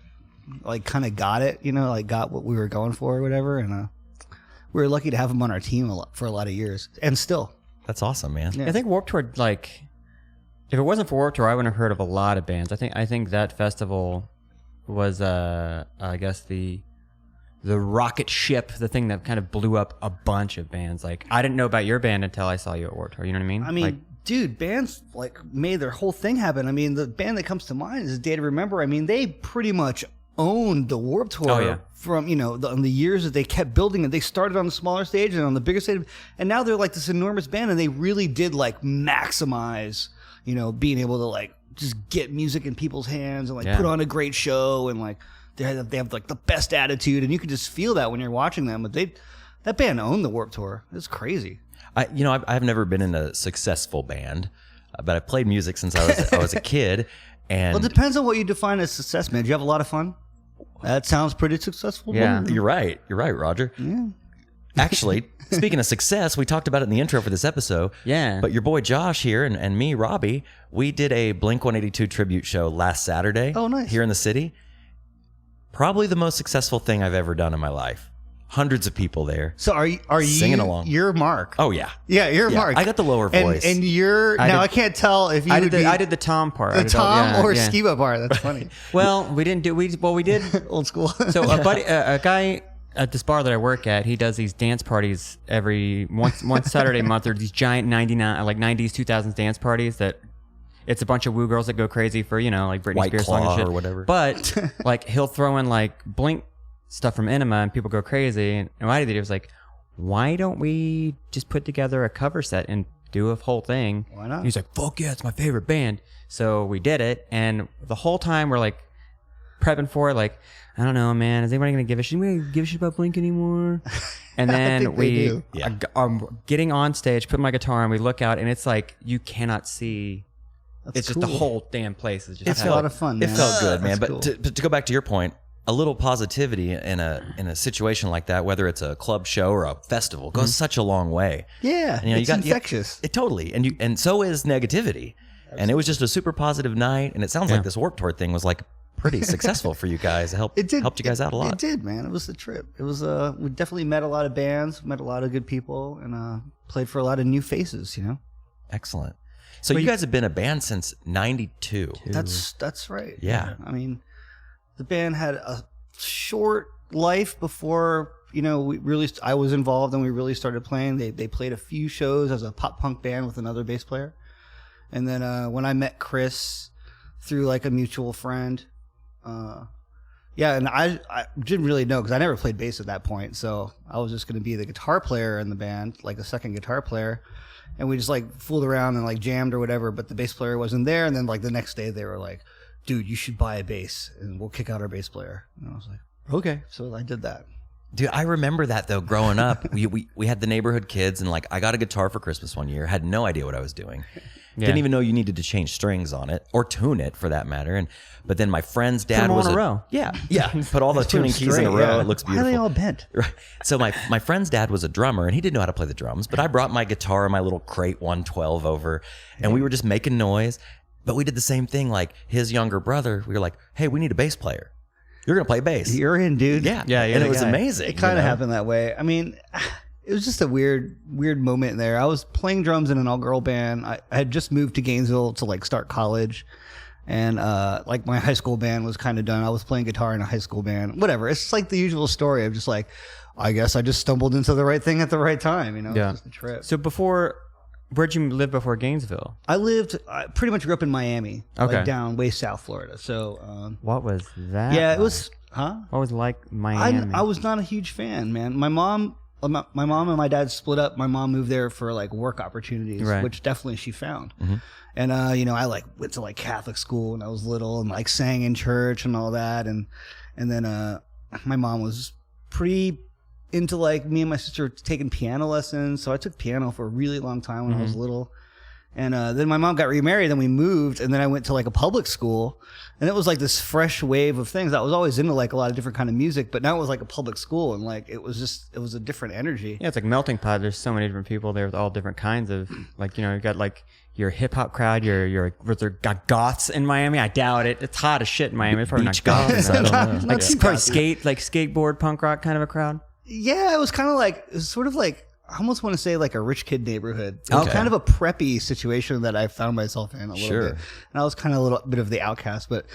kind of got it, got what we were going for or whatever, and we were lucky to have him on our team for a lot of years, and still. That's awesome, man. Yeah. I think Warped Tour, like, if it wasn't for Warped Tour, I wouldn't have heard of a lot of bands. I think that festival was I guess the rocket ship, the thing that kind of blew up a bunch of bands. Like, I didn't know about your band until I saw you at Warped Tour. You know what I mean? I mean, dude, bands like made their whole thing happen. I mean, the band that comes to mind is Day to Remember. I mean, they pretty much owned the Warped Tour from on the years that they kept building it. They started on the smaller stage and on the bigger stage, and now they're like this enormous band, and they really did like maximize being able to like just get music in people's hands and like put on a great show, and like they have like the best attitude, and you can just feel that when you're watching them. But that band owned the Warped Tour. It's crazy. I've never been in a successful band, but I've played music since I was a kid. And well, it depends on what you define as success, man. Did you have a lot of fun? That sounds pretty successful. Yeah, you're right, Roger. Yeah. Actually, speaking of success, we talked about it in the intro for this episode. Yeah. But your boy Josh here and me, Robbie, we did a Blink-182 tribute show last Saturday. Oh, nice. Here in the city. Probably the most successful thing I've ever done in my life. Hundreds of people there. So are you singing along? You're Mark. Oh yeah. Yeah, you're Mark. I got the lower voice. And you're I can't tell if you I did the Tom part. The Tom or Skiba part. That's funny. Well, we didn't do we did old school. So a guy at this bar that I work at, he does these dance parties every one Saturday a month. They're these giant 90s 2000s dance parties that it's a bunch of woo girls that go crazy for like Britney White Spears Claw song and shit or whatever. But like he'll throw in like Blink stuff from Enema and people go crazy. And what I did was like, why don't we just put together a cover set and do a whole thing? Why not? He's like, fuck yeah, it's my favorite band. So we did it, and the whole time we're like prepping for it, like, I don't know, man, is anybody gonna give a shit? We give a shit about Blink anymore? And then we are getting on stage, put my guitar on, we look out, and it's like you cannot see. It's just the whole damn place is just. It's a lot of fun, man. It felt good, man. That's But cool. to go back to your point, a little positivity in a situation like that, whether it's a club show or a festival, goes such a long way. Yeah, And, it's infectious. Totally, and so is negativity. Absolutely. And it was just a super positive night, and it sounds like this Warped Tour thing was like pretty successful for you guys. It helped you guys out a lot. It did, man. It was the trip. It was we definitely met a lot of bands, met a lot of good people, and played for a lot of new faces. Excellent. So you guys have been a band since '92. That's right. Yeah. I mean, the band had a short life before I was involved and we really started playing. They played a few shows as a pop punk band with another bass player, and then when I met Chris through like a mutual friend, and I didn't really know because I never played bass at that point, so I was just going to be the guitar player in the band, like the second guitar player. And we just like fooled around and like jammed or whatever, but the bass player wasn't there. And then like the next day they were like, dude, you should buy a bass and we'll kick out our bass player. And I was like, okay. So I did that. Dude, I remember that though. Growing up, we had the neighborhood kids, and like I got a guitar for Christmas one year. Had no idea what I was doing. Yeah. Didn't even know you needed to change strings on it or tune it for that matter. But then my friend's dad Put them all was in a row. Yeah. Put all the tuning keys in a row. Yeah. It looks Why beautiful. are they all bent? Right. So my friend's dad was a drummer, and he didn't know how to play the drums. But I brought my guitar and my little crate 112 over, and we were just making noise. But we did the same thing. Like his younger brother, we were like, "Hey, we need a bass player." You're going to play bass. You're in, dude. Yeah. Yeah, And it was amazing. It kind of happened that way. I mean, it was just a weird moment there. I was playing drums in an all-girl band. I had just moved to Gainesville to like start college. And like my high school band was kind of done. I was playing guitar in a high school band. Whatever. It's just like the usual story of just like, I guess I just stumbled into the right thing at the right time. You know, Yeah. It's just a trip. So where'd you live before Gainesville? I pretty much grew up in Miami, Okay. like down way south Florida. So, What was that? yeah, it was, What was it like Miami? I was not a huge fan, man. My mom and my dad split up. My mom moved there for like work opportunities, Right. which definitely she found. And I like went to like Catholic school when I was little and like sang in church and all that. And then my mom was pretty into like me and my sister taking piano lessons. So I took piano for a really long time when I was little. And then my mom got remarried, and we moved, and then I went to like a public school, and it was like this fresh wave of things. I was always into like a lot of different kind of music, but now it was like a public school, and like it was a different energy. Yeah, it's like melting pot. There's so many different people there with all different kinds of like, you got like your hip hop crowd, was there got goths in Miami? I doubt it. It's hot as shit in Miami. It's probably Beach not goths. goths, I don't know. Like probably skateboard punk rock kind of a crowd. Yeah, it was kind of like, it was sort of like, I almost want to say like a rich kid neighborhood. It was Okay. kind of a preppy situation that I found myself in a little Sure. bit. And I was kind of a little bit of the outcast, but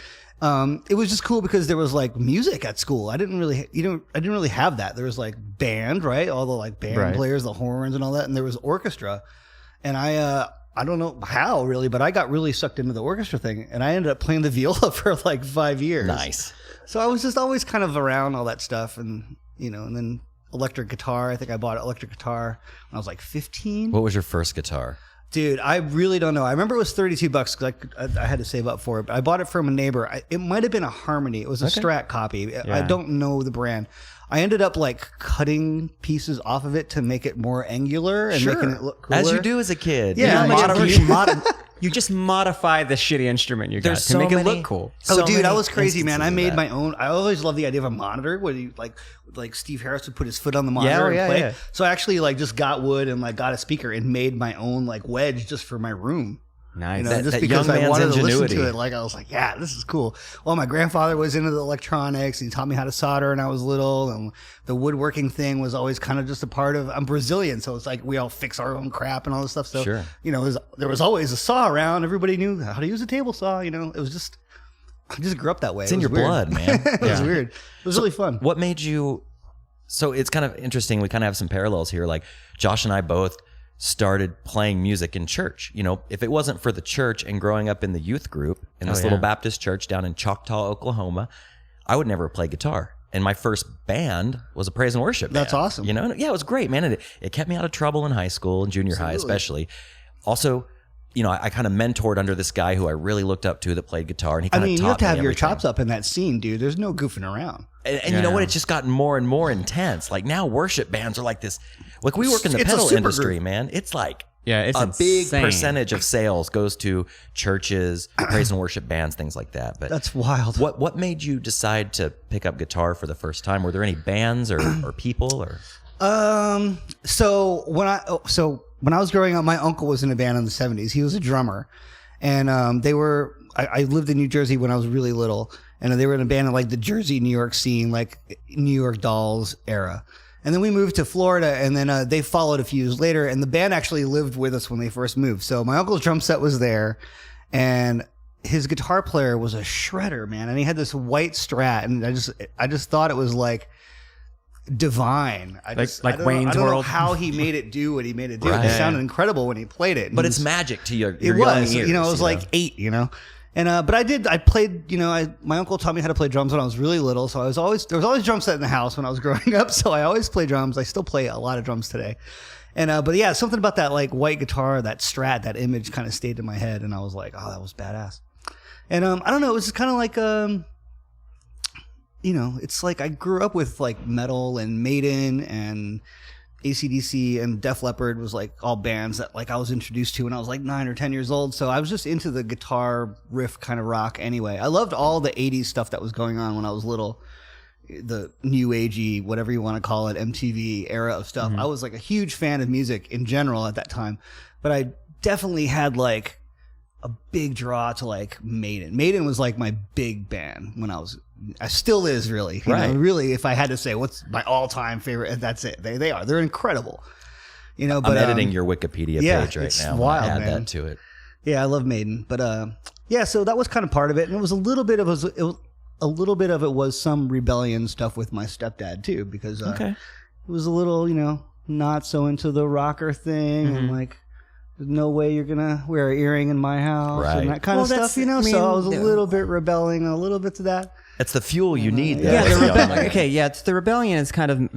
it was just cool because there was like music at school. I didn't really have that. There was like band, right? All the like band Right. players, the horns and all that. And there was orchestra. And I don't know how really, but I got really sucked into the orchestra thing. And I ended up playing the viola for like 5 years. Nice. So I was just always kind of around all that stuff. And, and then electric guitar. I think I bought an electric guitar when I was like 15. What was your first guitar? Dude, I really don't know. I remember it was $32 because I had to save up for it. But I bought it from a neighbor. It might have been a Harmony. It was a Strat copy. I don't know the brand. I ended up like cutting pieces off of it to make it more angular and making it look cooler. As you do as a kid. Yeah, You know how much effort- You just modify the shitty instrument you got There's to so make it many- look cool. Oh, so dude, I many was crazy, man. I instances made of my that. own. I always loved the idea of a monitor where you like Steve Harris would put his foot on the monitor and play. yeah. So I actually like just got wood and like got a speaker and made my own like wedge just for my room. Nice. Just that because young I man's wanted to ingenuity. listen to it. Like I was like, yeah, this is cool. Well, my grandfather was into the electronics. And he taught me how to solder when I was little. And the woodworking thing was always kind of just a part of, I'm Brazilian. So it's like we all fix our own crap and all this stuff. So, Sure. there was always a saw around. Everybody knew how to use a table saw. It was just, I just grew up that way. It's in your weird. blood, man. It was weird. It was really fun. What made you? So it's kind of interesting. We kind of have some parallels here. Like Josh and I both started playing music in church. If it wasn't for the church and growing up in the youth group in this little Baptist church down in Choctaw, Oklahoma, I would never play guitar. And my first band was a praise and worship band. That's awesome. Yeah, it was great, man. And it kept me out of trouble in high school and junior high, especially. Also, I kind of mentored under this guy who I really looked up to that played guitar. And he kind of taught me you have to have your everything. chops up in that scene, dude. There's no goofing around. And you know what? It's just gotten more and more intense. Like now worship bands are like this. Like we work in the It's a pedal super industry, group. man. It's like It's a big insane. percentage of sales goes to churches, praise and worship bands, things like that. But That's wild. what made you decide to pick up guitar for the first time? Were there any bands or people or? So when I was growing up, my uncle was in a band in the 70s. He was a drummer, and I lived in New Jersey when I was really little, and they were in a band in like the Jersey, New York scene, like New York Dolls era. And then we moved to Florida, and then they followed a few years later, and the band actually lived with us when they first moved. So my uncle's drum set was there, and his guitar player was a shredder, man, and he had this white Strat, and I just thought it was like divine. I Wayne's don't know World. how he made it do what he made it do. Right. It sounded incredible when he played it. But And it's magic to your it young was, ears. it was like 8, And but I played, my uncle taught me how to play drums when I was really little, so there was always drum set in the house when I was growing up, so I always play drums. I still play a lot of drums today. And but yeah, something about that like white guitar, that Strat, that image kind of stayed in my head, and I was like, oh, that was badass. And I don't know, it was just kind of like it's like I grew up with like metal and Maiden and AC/DC and Def Leppard was like all bands that like I was introduced to when I was like 9 or 10 years old. So I was just into the guitar riff kind of rock anyway. I loved all the 80s stuff that was going on when I was little. The new agey, whatever you want to call it, MTV era of stuff. I was like a huge fan of music in general at that time. But I definitely had like a big draw to like Maiden. Maiden was like my big band when I was still is really. You know, really, if I had to say what's my all-time favorite, that's it. They are. They're incredible. You know, but I'm editing your Wikipedia page right it's now. Wild, add man. that to it. Yeah, I love Maiden, but so that was kind of part of it, and it was a little bit of it was some rebellion stuff with my stepdad too, because it was a little, not so into the rocker thing, and like, there's no way you're gonna wear an earring in my house, and that kind of stuff, so I was a little bit rebelling a little bit to that. It's the fuel you need. It's the rebellion is kind of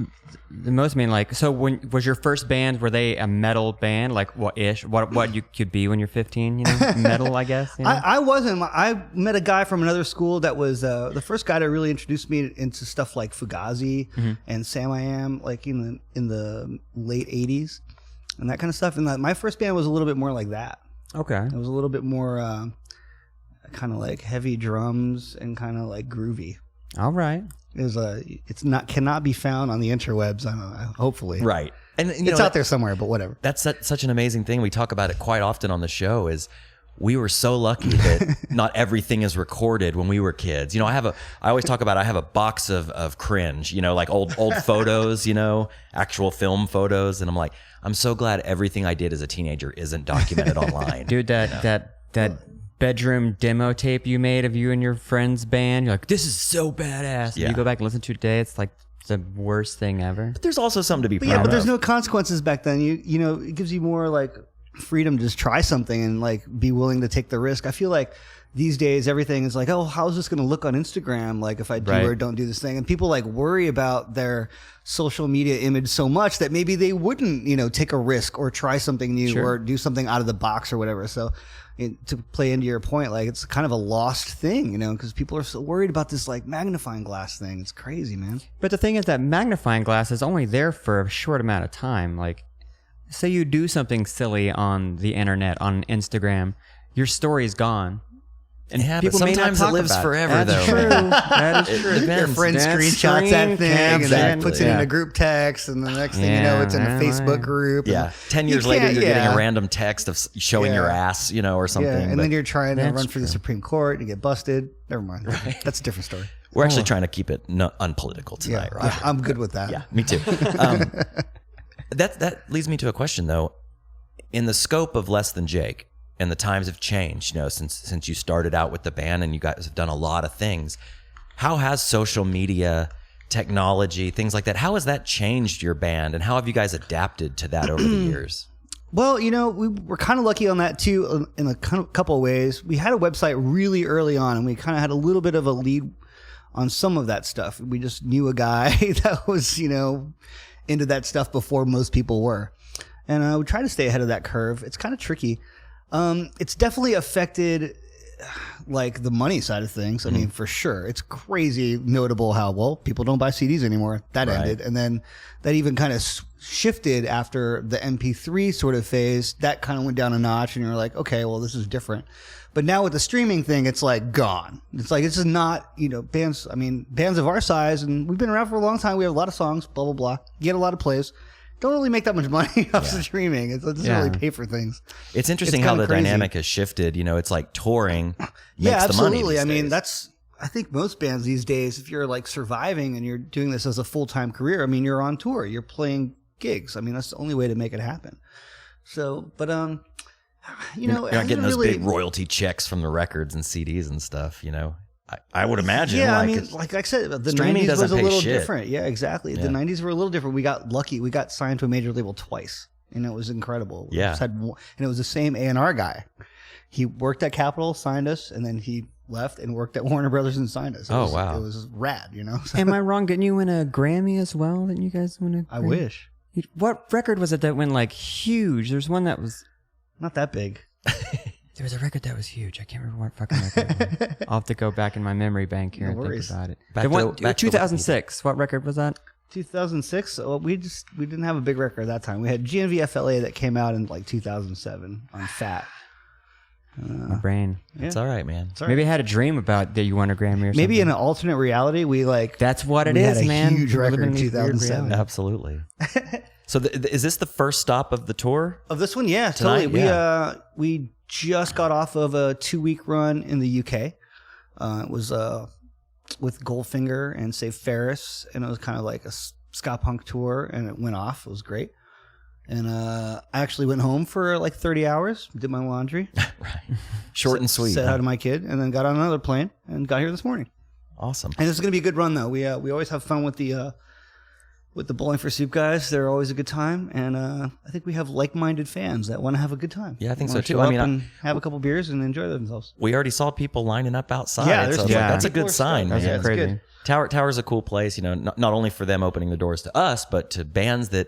the most mean. Like, so when was your first band? Were they a metal band? Like what you could be when you're 15? Metal, I guess. I wasn't. I met a guy from another school that was the first guy to really introduce me into stuff like Fugazi and Sam I Am, like in the late '80s and that kind of stuff. And my first band was a little bit more like that. Okay, it was a little bit more. Kind of like heavy drums and kind of like groovy. All right. Cannot be found on the interwebs. Hopefully. Right. And it's out there somewhere, but whatever. That's such an amazing thing. We talk about it quite often on the show is we were so lucky that not everything is recorded when we were kids. I always talk about, I have a box of cringe, like old photos, actual film photos. And I'm like, I'm so glad everything I did as a teenager isn't documented online. Dude, that bedroom demo tape you made of you and your friend's band, you're like, this is so badass. Yeah. You go back and listen to it today, it's like the worst thing ever. But there's also something to be proud of. But there's no consequences back then. It gives you more like freedom to just try something and like be willing to take the risk. I feel like these days everything is like, oh, how's this going to look on Instagram? Like if I do or don't do this thing, and people like worry about their social media image so much that maybe they wouldn't, take a risk or try something new or do something out of the box or whatever. So to play into your point, like it's kind of a lost thing, because people are so worried about this like magnifying glass thing. It's crazy, man. But the thing is that magnifying glass is only there for a short amount of time. Like, say you do something silly on the internet, on Instagram, your story's gone. And people but sometimes it lives forever, That's though. True. That is true. Your friend screenshots that thing and then puts it in a group text, and the next thing you know, it's in a Facebook group. Yeah. 10 years later, you're getting a random text of showing your ass, or something. Yeah. And then you're trying to run for the Supreme Court and get busted. Never mind. Right. That's a different story. We're actually trying to keep it unpolitical tonight, right? I'm good with that. Yeah, me too. That leads me to a question, though. In the scope of Less Than Jake, and the times have changed, since you started out with the band, and you guys have done a lot of things. How has social media, technology, things like that, how has that changed your band, and how have you guys adapted to that over the years? Well, we were kind of lucky on that too, in a couple of ways. We had a website really early on, and we kind of had a little bit of a lead on some of that stuff. We just knew a guy that was, into that stuff before most people were. And we try to stay ahead of that curve. It's kind of tricky. It's definitely affected like the money side of things. I mean, for sure. It's crazy notable how, people don't buy CDs anymore. That ended. And then that even kind of shifted after the MP3 sort of phase. That kind of went down a notch, and you're like, okay, well, this is different. But now with the streaming thing, it's like gone. It's like, it's just not, bands of our size, and we've been around for a long time. We have a lot of songs, blah, blah, blah. Get a lot of plays. Don't really make that much money off streaming. It doesn't really pay for things. It's interesting how the dynamic has shifted. It's like touring makes the money. Absolutely. I mean, I think most bands these days, if you're like surviving and you're doing this as a full-time career, you're on tour, you're playing gigs. That's the only way to make it happen. So, but you're not getting those big royalty checks from the records and CDs and stuff. I would imagine. Yeah, like I said, the 90s was a little different. Yeah, exactly. Yeah. The 90s were a little different. We got lucky. We got signed to a major label twice, and it was incredible. And it was the same A&R guy. He worked at Capitol, signed us, and then he left and worked at Warner Brothers and signed us. Wow. It was rad, Am I wrong? Didn't you win a Grammy as well? Didn't you guys win a Grammy? I wish. What record was it that went like huge? There's one that was... Not that big. There was a record that was huge. I can't remember what fucking record it was. I'll have to go back in my memory bank here and think about it. Back 2006. What record was that? 2006. Well, we didn't have a big record at that time. We had GNVFLA that came out in like 2007 on Fat. My brain. Yeah. It's all right, man. All right. Maybe I had a dream about that you won a Grammy or something. Maybe in an alternate reality, that's what it is, man. Had a huge record in 2007. Absolutely. So is this the first stop of the tour? Of this one? Yeah, totally. We just got off of a 2-week run in the UK. It was with Goldfinger and Save Ferris, and it was kind of like a ska punk tour, and it went off. It was great. And I actually went home for like 30 hours, did my laundry. Right. Short and sweet. Said hi to my kid, and then got on another plane and got here this morning. Awesome. And it's going to be a good run, though. We always have fun with the Bowling for Soup guys. They're always a good time, and I think we have like-minded fans that want to have a good time. Yeah, I think so Wanna too. show I up mean, and have a couple beers and enjoy themselves. We already saw people lining up outside. Yeah, so that's a good sign. That's Man. crazy. Good. Tower's a cool place, not only for them opening the doors to us, but to bands that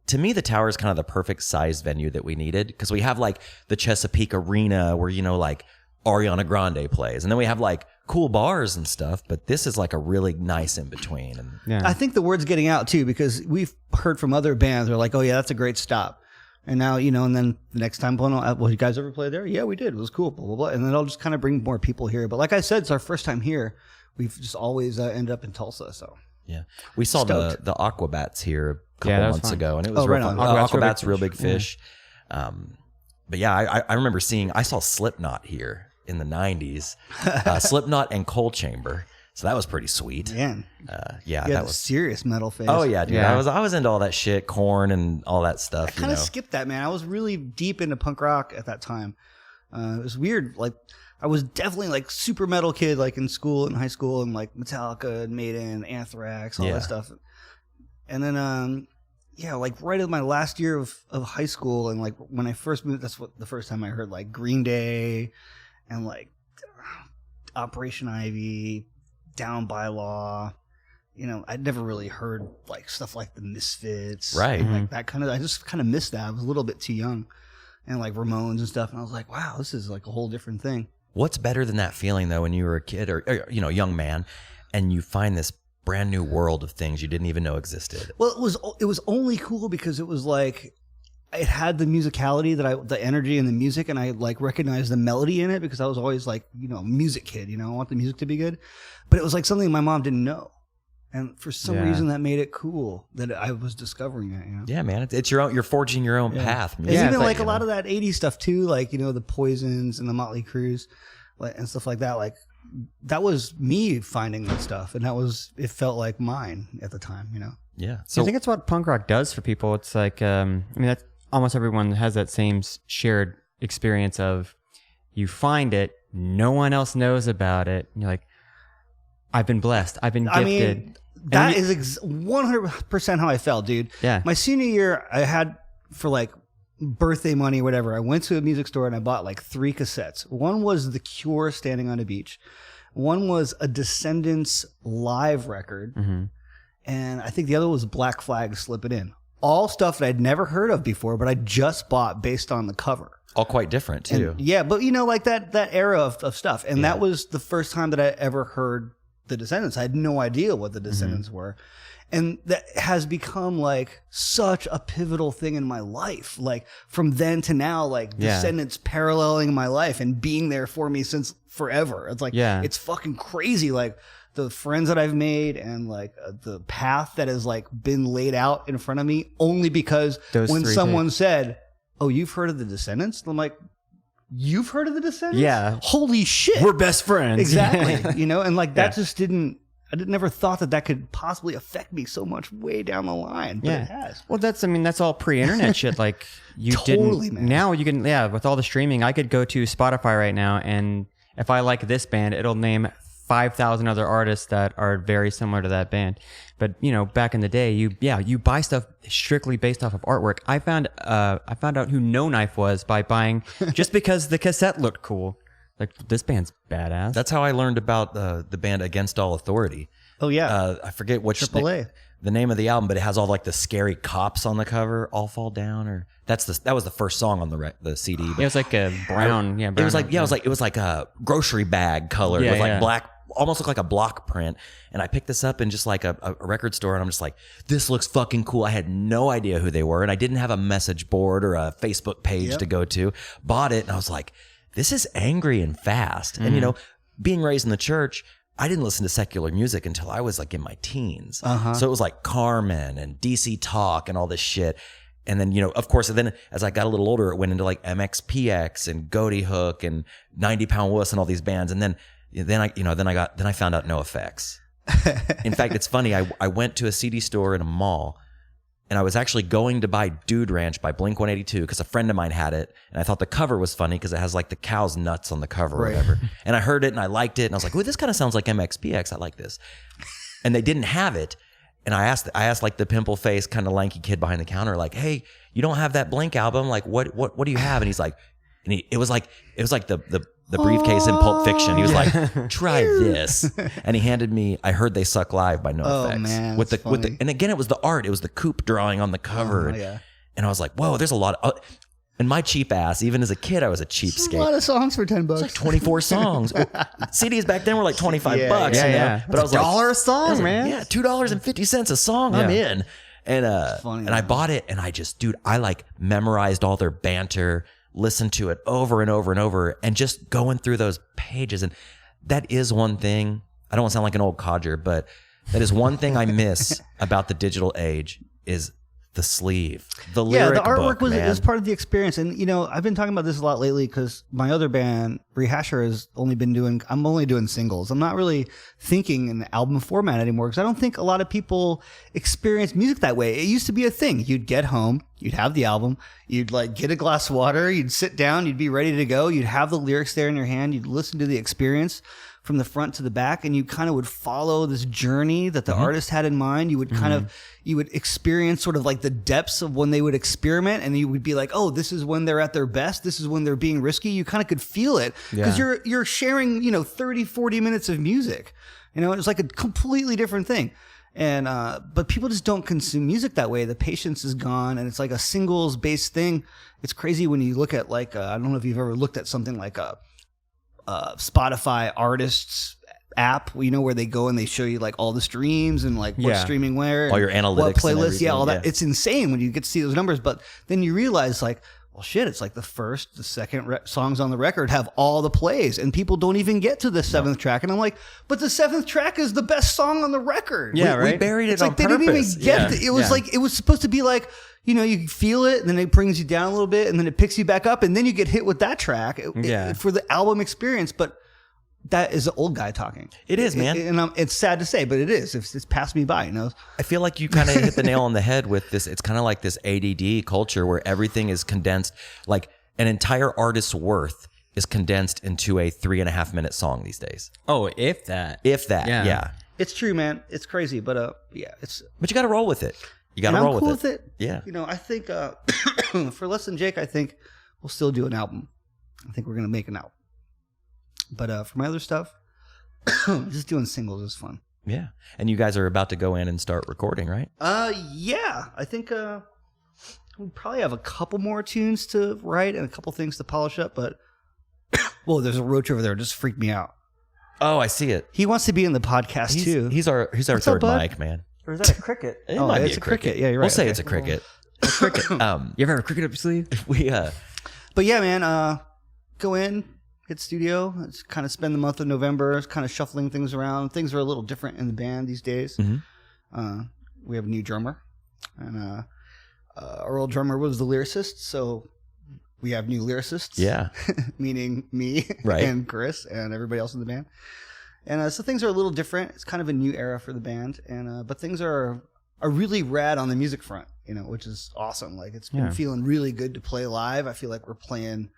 to me, the Tower is kind of the perfect size venue that we needed, because we have like the Chesapeake Arena where, like Ariana Grande plays, and then we have like cool bars and stuff, but this is like a really nice in between. And Yeah. I think the word's getting out too, because we've heard from other bands. They're like, "Oh yeah, that's a great stop." And now, and then the next time, well, you guys ever play there? Yeah, we did. It was cool. Blah blah blah. And then it'll just kind of bring more people here. But like I said, it's our first time here. We've just always ended up in Tulsa. So yeah, we saw Stoked. the Aquabats here a couple that was months fun. ago, and it was Oh, real right fun. on. Aquabats, real big fish. But yeah, I remember I saw Slipknot here in the 90s, Slipknot and Coal Chamber. So that was pretty sweet. man, Yeah, you that had was. a serious metal phase. Oh yeah, dude. Yeah. I was into all that shit, Korn and all that stuff. I kind of skipped that, man. I was really deep into punk rock at that time. It was weird. Like, I was definitely like super metal kid, like in school, in high school, and like Metallica, Maiden, Anthrax, all Yeah. that stuff. And then, like right in my last year of high school, and like when I first moved, that's the first time I heard like Green Day and like Operation Ivy, Down by Law. I'd never really heard like stuff like the Misfits, Right. and, like that kind of. I just kind of missed that. I was a little bit too young, and like Ramones and stuff. And I was like, wow, this is like a whole different thing. What's better than that feeling though when you were a kid or young man, and you find this brand new world of things you didn't even know existed? Well, it was only cool because it was like it had the musicality the energy in the music, and I like recognized the melody in it because I was always like a music kid. I want the music to be good, but it was like something my mom didn't know, and for some reason that made it cool that I was discovering it. Yeah, man, it's your own. You're forging your own path. It's even like a lot of that 80s stuff too, like the Poisons and the Motley Crues, and stuff like that. Like that was me finding that stuff, and it felt like mine at the time. Yeah. So I think it's what punk rock does for people. It's like, that's almost everyone has that same shared experience of you find it, no one else knows about it. And you're like, I've been blessed. I've been gifted. That is 100% how I felt, dude. Yeah. My senior year, I had for like birthday money or whatever, I went to a music store and I bought like 3 cassettes. One was The Cure, Standing on a Beach. One was a Descendants live record. Mm-hmm. And I think the other was Black Flag, Slip It In. All stuff that I'd never heard of before, but I just bought based on the cover. all quite different too. And, yeah, but like that era of stuff. And that was the first time that I ever heard the Descendants. I had no idea what the Descendants were. And that has become like such a pivotal thing in my life. Like from then to now, like Descendants paralleling my life and being there for me since forever. It's like, it's fucking crazy. Like the friends that I've made and like the path that has like been laid out in front of me only because when someone said, "Oh, you've heard of the Descendants?" I'm like, "You've heard of the Descendants? Yeah. Holy shit. We're best friends." Exactly. And like that just I never thought that could possibly affect me so much way down the line, but it has. Well, that's all pre-internet shit. Like you Totally, didn't. man. Now you can, with all the streaming, I could go to Spotify right now, and if I like this band, it'll name 5,000 other artists that are very similar to that band. But back in the day, you buy stuff strictly based off of artwork. I found out who No Knife was by buying just because the cassette looked cool. Like, this band's badass. That's how I learned about the band Against All Authority. Oh yeah. I forget which AAA. The name of the album, but it has all like the scary cops on the cover. All Fall Down, or that was the first song on the CD. It was like a brown. It was like it was like a grocery bag color with like black, almost looked like a block print. And I picked this up in just like a record store, and I'm just like, this looks fucking cool. I had no idea who they were, and I didn't have a message board or a Facebook page to go to. Bought it, and I was like, this is angry and fast. And being raised in the church, I didn't listen to secular music until I was like in my teens. So it was like Carmen and DC Talk and all this shit. And then, of course, then as I got a little older, it went into like MXPX and Goaty Hook and 90 Pound Wuss and all these bands. And then, then I found out no effects. In fact, it's funny. I went to a CD store in a mall, and I was actually going to buy Dude Ranch by Blink-182 because a friend of mine had it, and I thought the cover was funny because it has like the cow's nuts on the cover or whatever. And I heard it and I liked it, and I was like, "Ooh, this kind of sounds like MXPX. I like this." And they didn't have it, and I asked like the pimple face kind of lanky kid behind the counter, like, "Hey, you don't have that Blink album? Like, what do you have?" And he's like, it was like the briefcase in Pulp Fiction. He was like, "Try this," and he handed me "I Heard They Suck Live" by NoFX. Man, with the and again, it was the art. It was the coupe drawing on the cover. And I was like, "Whoa, there's a lot of." And my cheap ass, even as a kid, I was a cheapskate. A lot of songs for $10. It's like 24 songs. CDs back then were like $25 bucks. Yeah. But I was like, $1 a song, man. Yeah, $2.50 a song. I'm in. And I bought it, and I like memorized all their banter, listened to it over and over and over, and just going through those pages. And that is one thing. I don't want to sound like an old codger, but that is one thing I miss about the digital age is the sleeve, the lyric the artwork book, was part of the experience. And I've been talking about this a lot lately because my other band, Rehasher, I'm only doing singles. I'm not really thinking in the album format anymore because I don't think a lot of people experience music that way. It used to be a thing. You'd get home, you'd have the album, you'd like get a glass of water, you'd sit down, you'd be ready to go, you'd have the lyrics there in your hand, you'd listen to the experience from the front to the back, and you kind of would follow this journey that the artist had in mind. You would you would experience sort of like the depths of when they would experiment, and you would be like, oh, this is when they're at their best. This is when they're being risky. You kind of could feel it because you're sharing, 30, 40 minutes of music. It's like a completely different thing. And but people just don't consume music that way. The patience is gone, and it's like a singles based thing. It's crazy when you look at like I don't know if you've ever looked at something like a Spotify artists app, where they go and they show you like all the streams and like what's streaming where, all your analytics, what playlists, all that. Yeah. It's insane when you get to see those numbers. But then you realize like, well, shit, it's like the first, the second songs on the record have all the plays, and people don't even get to the seventh track. And I'm like, but the seventh track is the best song on the record. Yeah, we buried it it's on like purpose. They didn't even get it. It was like, it was supposed to be like, you feel it, and then it brings you down a little bit, and then it picks you back up, and then you get hit with that track for the album experience. But that is an old guy talking. It is, man. And it's sad to say, but it is. It's passed me by, I feel like you kind of hit the nail on the head with this. It's kind of like this ADD culture where everything is condensed. Like an entire artist's worth is condensed into a 3.5 minute song these days. Oh, if that. Yeah. It's true, man. It's crazy, but But you got to roll with it. You got to roll with it. Yeah. I think for Less Than Jake, I think we'll still do an album. I think we're gonna make an album. But for my other stuff, just doing singles is fun. Yeah. And you guys are about to go in and start recording, right? Yeah. I think we probably have a couple more tunes to write and a couple things to polish up. But whoa, there's a roach over there. It just freaked me out. Oh, I see it. He wants to be in the podcast too. He's our third mic, man. Or is that a cricket? It might be a cricket. Yeah, you're right. We'll say it's a cricket. A cricket. You ever have a cricket up your sleeve? But yeah, man, go in, hit studio. It's kind of spend the month of November. It's kind of shuffling things around. Things are a little different in the band these days. Mm-hmm. We have a new drummer, and our old drummer was the lyricist, so we have new lyricists. Yeah, meaning me, and Chris, and everybody else in the band. And so things are a little different. It's kind of a new era for the band, and but things are really rad on the music front, which is awesome. Like it's been feeling really good to play live. I feel like we're playing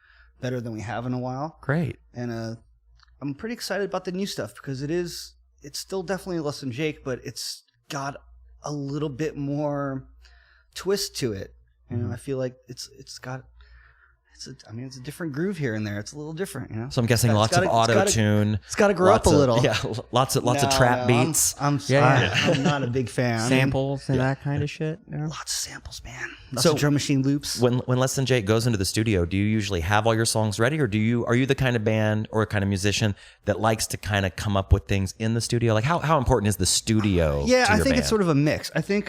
better than we have in a while. Great. And I'm pretty excited about the new stuff because it's still definitely Less Than Jake, but it's got a little bit more twist to it. I feel like it's a different groove here and there. It's a little different, So I'm guessing lots of auto-tune. It's got to grow up a little. Yeah, lots of trap beats. I'm not a big fan. Samples and that kind of shit. Lots of samples, man. Lots of drum machine loops. When Less Than Jake goes into the studio, do you usually have all your songs ready, or are you the kind of band or kind of musician that likes to kind of come up with things in the studio? Like how important is the studio? Yeah, I think it's sort of a mix. I think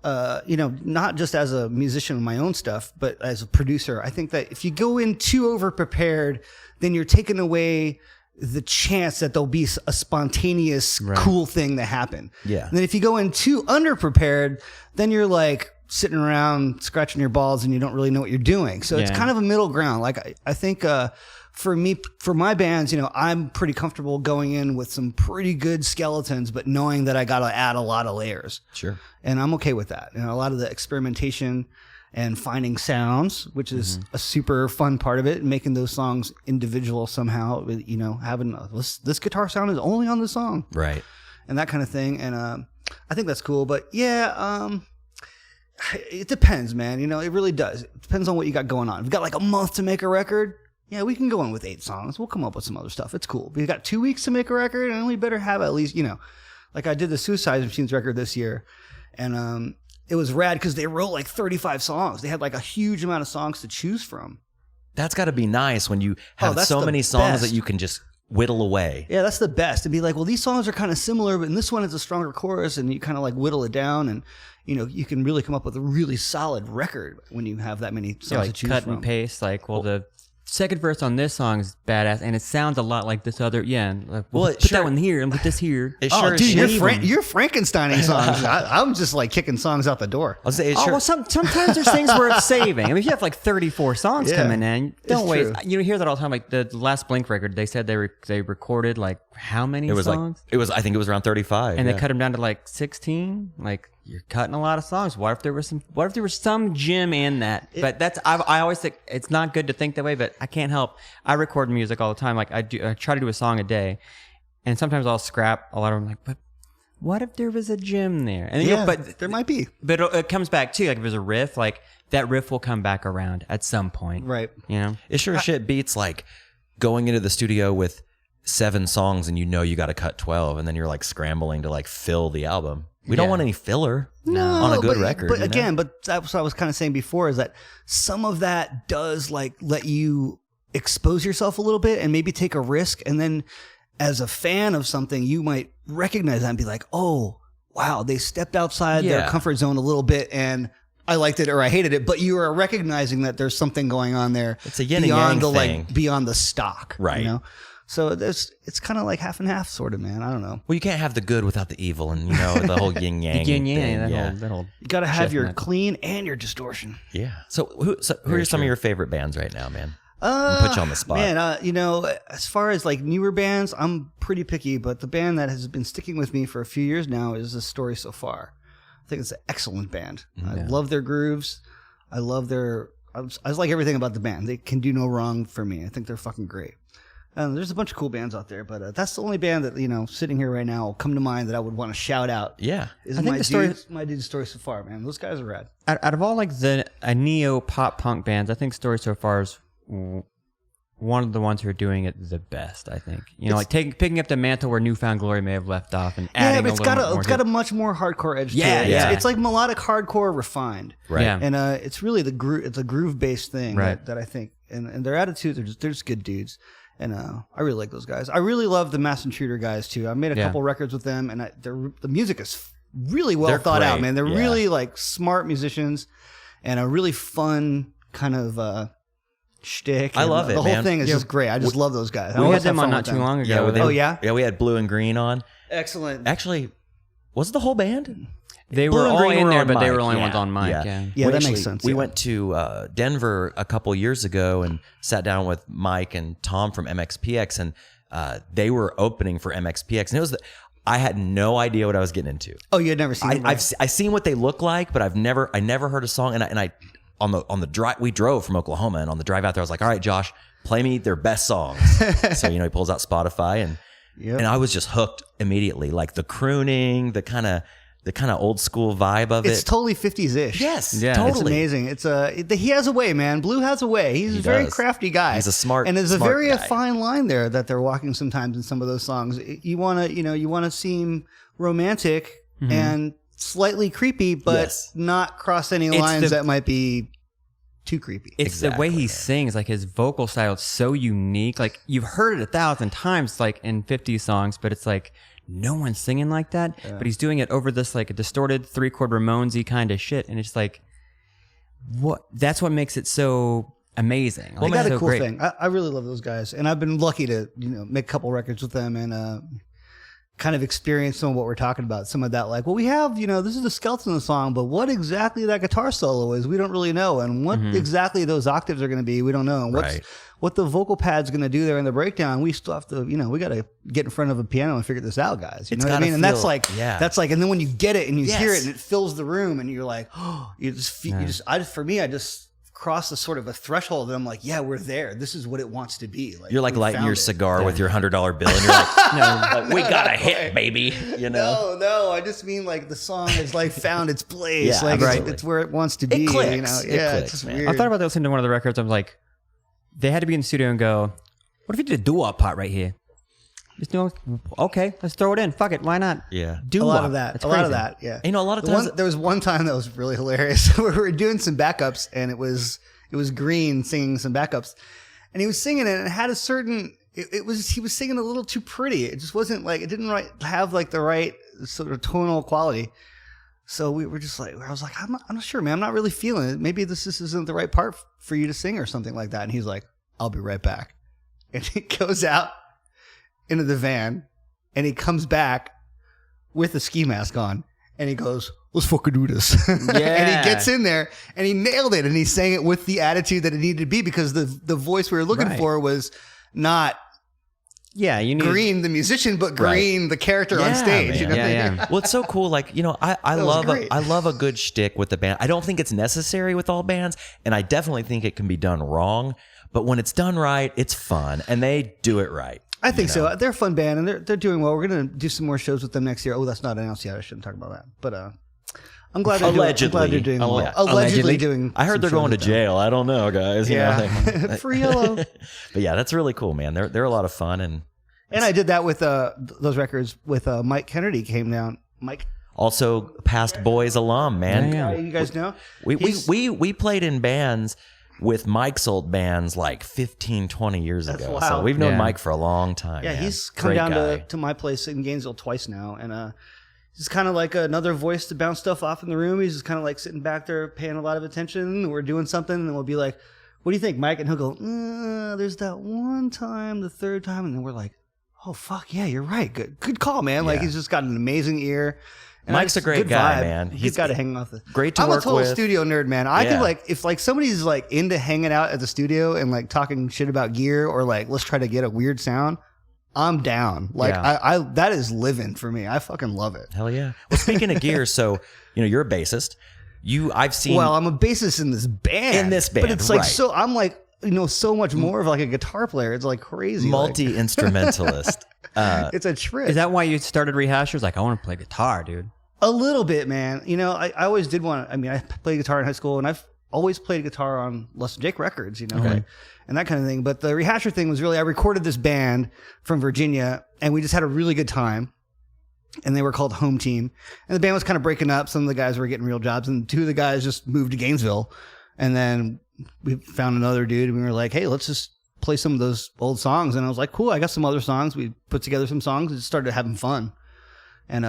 not just as a musician of my own stuff, but as a producer, I think that if you go in too over-prepared, then you're taking away the chance that there'll be a spontaneous, cool thing to happen. Yeah. And then if you go in too under-prepared, then you're like sitting around scratching your balls and you don't really know what you're doing. So it's kind of a middle ground. Like I think for me, for my bands, I'm pretty comfortable going in with some pretty good skeletons, but knowing that I got to add a lot of layers. Sure. And I'm okay with that. A lot of the experimentation and finding sounds, which is a super fun part of it, and making those songs individual somehow, having this guitar sound is only on the song. Right. And that kind of thing. And I think that's cool. But it depends, man. It really does. It depends on what you got going on. If you've got like a month to make a record, we can go in with 8 songs. We'll come up with some other stuff. It's cool. But you got 2 weeks to make a record, and we better have at least, like I did the Suicide Machines record this year, and it was rad because they wrote like 35 songs. They had like a huge amount of songs to choose from. That's got to be nice when you have so many songs that you can just whittle away. Yeah, that's the best. To be like, well, these songs are kind of similar, but in this one has a stronger chorus, and you kind of like whittle it down, and you can really come up with a really solid record when you have that many songs to choose cut from. And paste. Like, the second verse on this song is badass, and it sounds a lot like this other. Yeah, like, put that one here and put this here. It dude, you're Frankensteining songs. I'm just like kicking songs out the door. I'll say sometimes there's things worth saving. I mean, if you have like 34 songs coming in, don't waste. You hear that all the time. Like the last Blink record, they said they recorded like how many songs? I think it was around 35, and they cut them down to like 16. Like, you're cutting a lot of songs. What if there was some gem in that? But I always think it's not good to think that way, but I can't help. I record music all the time. Like I try to do a song a day, and sometimes I'll scrap a lot of them. Like, but what if there was a gem there? And but there might be. But it comes back too. Like if there's a riff, like that riff will come back around at some point. Right. It sure as shit beats like going into the studio with 7 songs and you got to cut 12, and then you're like scrambling to like fill the album. We don't want any filler on a good record. But again, that's what I was kind of saying before, is that some of that does like let you expose yourself a little bit and maybe take a risk. And then as a fan of something, you might recognize that and be like, oh, wow, they stepped outside their comfort zone a little bit, and I liked it or I hated it. But you are recognizing that there's something going on there. It's a yin and yang thing. Like beyond the stock. Right. So it's kind of like half and half, sort of, man. I don't know. Well, you can't have the good without the evil, and the whole yin yang. Yin yang. That whole you got to have your clean and your distortion. Yeah. So who are some of your favorite bands right now, man? I'll put you on the spot. Man, as far as like newer bands, I'm pretty picky, but the band that has been sticking with me for a few years now is The Story So Far. I think it's an excellent band. I love their grooves. I just like everything about the band. They can do no wrong for me. I think they're fucking great. There's a bunch of cool bands out there, but that's the only band that, sitting here right now will come to mind that I would want to shout out. Yeah. I think my dude's Story So Far, man. Those guys are rad. Out of all like the neo pop punk bands, I think Story So Far is one of the ones who are doing it the best, I think. Like picking up the mantle where Newfound Glory may have left off and adding but it's got a much more hardcore edge to it. Yeah. It's like melodic hardcore refined. Right. Yeah. And it's really it's a groove-based thing that I think. And their attitudes they're just good dudes. And I really like those guys. I really love the Mass Intruder guys too. I made a couple records with them, and the music is really well thought out, man. They're really like smart musicians, and a really fun kind of shtick. I love it. The whole thing is just great. I just love those guys. We had them on not too long ago. Yeah, we had Blue and Green on. Excellent. Actually, was it the whole band? They were all in there, but they were only ones on mic. Yeah, that makes sense. We went to Denver a couple years ago and sat down with Mike and Tom from MXPX, and they were opening for MXPX, and I had no idea what I was getting into. Oh, you had never seen them? I've seen what they look like, but I never heard a song, and I on the drive, we drove from Oklahoma, and on the drive out there, I was like, all right, Josh, play me their best songs. So he pulls out Spotify, and I was just hooked immediately, like the crooning, the kind of old school vibe of it. It's totally 50s-ish. Yes, totally. It's amazing. He has a way, man. Blue has a way. He's a very crafty guy. He's a smart and there's a very a fine line there that they're walking sometimes in some of those songs. You want to seem romantic and slightly creepy, but not cross any lines that might be too creepy. It's the way he sings, like his vocal style is so unique. Like you've heard it 1,000 times, like in 50 songs, but it's like no one's singing like that. Yeah. But he's doing it over this like a distorted 3-chord Ramones-y kind of shit, and it's like, what? That's what makes it so amazing. Well, that's a cool thing. I really love those guys, and I've been lucky to make a couple records with them, and kind of experience some of what we're talking about. Some of that, like, well, we have, this is the skeleton of the song, but what exactly that guitar solo is, we don't really know. And what exactly those octaves are going to be, we don't know. And what the vocal pad's going to do there in the breakdown, we still have to, we got to get in front of a piano and figure this out, guys. You know what I mean? And that's like, and then when you get it and you hear it and it fills the room and you're like, oh, I just cross the sort of a threshold and I'm like, yeah, we're there. This is what it wants to be. Like, you're like lighting your cigar with your $100 bill and you're like, no, like, we got a hit, baby. No, I just mean like the song has like found its place. Yeah, like it's where it wants to be. It clicks. It's just weird. I thought about listening to one of the records. I'm like, they had to be in the studio and go, what if you did a doo-wop part right here? Just okay, let's throw it in. Fuck it, why not? Yeah, a lot of that. Yeah. A lot of times there was one time that was really hilarious. We were doing some backups, and it was Green singing some backups, and he was singing it, and it had a certain. He was singing a little too pretty. It just wasn't like it didn't have like the right sort of tonal quality. So we were just like, I was like, I'm not sure, man. I'm not really feeling it. Maybe this isn't the right part for you to sing or something like that. And he's like, I'll be right back. And he goes out into the van and he comes back with a ski mask on and he goes, let's fucking do this. And he gets in there and he nailed it. And he sang it with the attitude that it needed to be because the voice we were looking for was not you need Green the musician, but Green the character on stage. You know what I mean? Well, it's so cool. Like, I love a good shtick with the band. I don't think it's necessary with all bands, and I definitely think it can be done wrong. But when it's done right, it's fun, and they do it right. I think so. They're a fun band, and they're doing well. We're gonna do some more shows with them next year. Oh, that's not announced yet. I shouldn't talk about that. But I'm glad they're doing well. Allegedly doing. I heard they're going to jail. I don't know, guys. Free yellow. But yeah, that's really cool, man. They're a lot of fun, and I did that with those records with Mike Kennedy came down. Mike, also past Boys alum, man. Yeah. You guys know we played in bands with Mike's old bands like 15, 20 years ago. Wild. So we've known Mike for a long time. Yeah, man. He's come down to my place in Gainesville twice now, and he's kind of like another voice to bounce stuff off in the room. He's just kind of like sitting back there paying a lot of attention. We're doing something, and we'll be like, "What do you think, Mike?" And he'll go, "There's that one time, the third time," and then we're like, "Oh fuck yeah, you're right. Good call, man." Like he's just got an amazing ear. And Mike's a great guy, man. He's got to hang off the. Great to work with. I'm a total studio nerd, man. I could like if like somebody's like into hanging out at the studio and like talking shit about gear or like let's try to get a weird sound. I'm down. Like I that is living for me. I fucking love it. Hell yeah. Well, speaking of gear, so you're a bassist. I've seen. Well, I'm a bassist in this band. But it's like so. I'm like so much more of like a guitar player. It's like crazy. Multi-instrumentalist. It's a trip. Is that why you started Rehashers? Like, I want to play guitar, dude. A little bit, man. I always did want to. I mean, I played guitar in high school, and I've always played guitar on Less Than Jake records, like, and that kind of thing. But the Rehasher thing was really, I recorded this band from Virginia, and we just had a really good time. And they were called Home Team. And the band was kind of breaking up. Some of the guys were getting real jobs, and two of the guys just moved to Gainesville. And then we found another dude, and we were like, hey, let's just play some of those old songs. And I was like, cool, I got some other songs. We put together some songs and just started having fun. And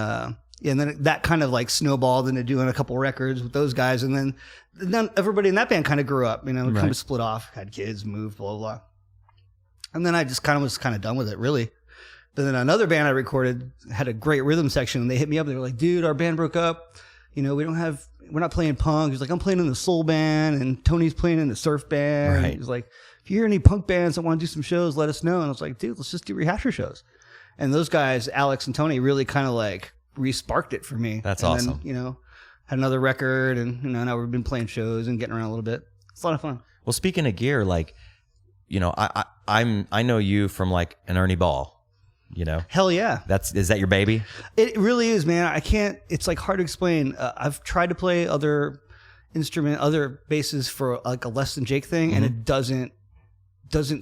then that kind of like snowballed into doing a couple records with those guys. And then everybody in that band kind of grew up, kind of split off, had kids, moved, blah, blah, blah. And then I just was done with it, really. But then another band I recorded had a great rhythm section, and they hit me up. They were like, dude, our band broke up. We're not playing punk. He's like, I'm playing in the soul band, and Tony's playing in the surf band. Right. He's like, if you hear any punk bands that want to do some shows, let us know. And I was like, dude, let's just do Rehasher shows. And those guys, Alex and Tony, really kind of like re-sparked it for me. That's and awesome. Then, had another record, and now we've been playing shows and getting around a little bit. It's a lot of fun. Well, speaking of gear, like, I know you from like an Ernie Ball. Hell yeah. Is that your baby? It really is, man. It's like hard to explain. I've tried to play other basses for like a Less Than Jake thing, and it doesn't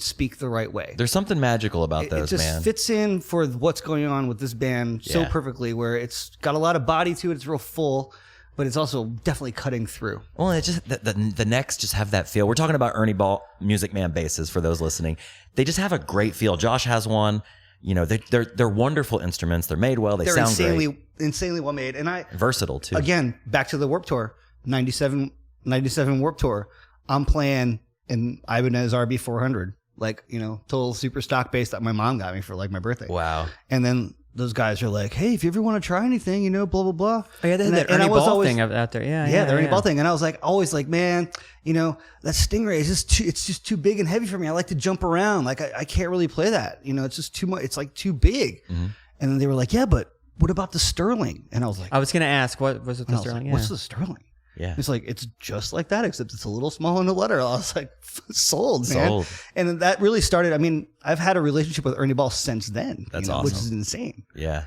speak the right way. There's something magical about those, man. It just fits in for what's going on with this band so perfectly, where it's got a lot of body to it. It's real full, but it's also definitely cutting through. Well, it just the necks just have that feel. We're talking about Ernie Ball Music Man basses for those listening. They just have a great feel. Josh has one. They're wonderful instruments. They're made well. They're sound great. Insanely well made, and versatile too. Again, back to the Warped Tour, 97 Warped Tour. I'm playing an Ibanez RB 400, like total super stock bass that my mom got me for like my birthday. Wow. And then those guys are like, hey, if you ever want to try anything, blah, blah, blah. Oh, yeah, they had that Ernie Ball thing out there. Yeah, the Ernie Ball thing. And I was like, always like, man, that Stingray is it's just too big and heavy for me. I like to jump around. Like, I can't really play that. It's just too much. It's like too big. Mm-hmm. And then they were like, yeah, but what about the Sterling? And I was like, I was going to ask, what was it the Sterling? Like, what's the Sterling? Yeah. It's like, it's just like that, except it's a little small in the letter. I was like, sold, man. Sold. And that really started. I mean, I've had a relationship with Ernie Ball since then. That's awesome. Which is insane. Yeah.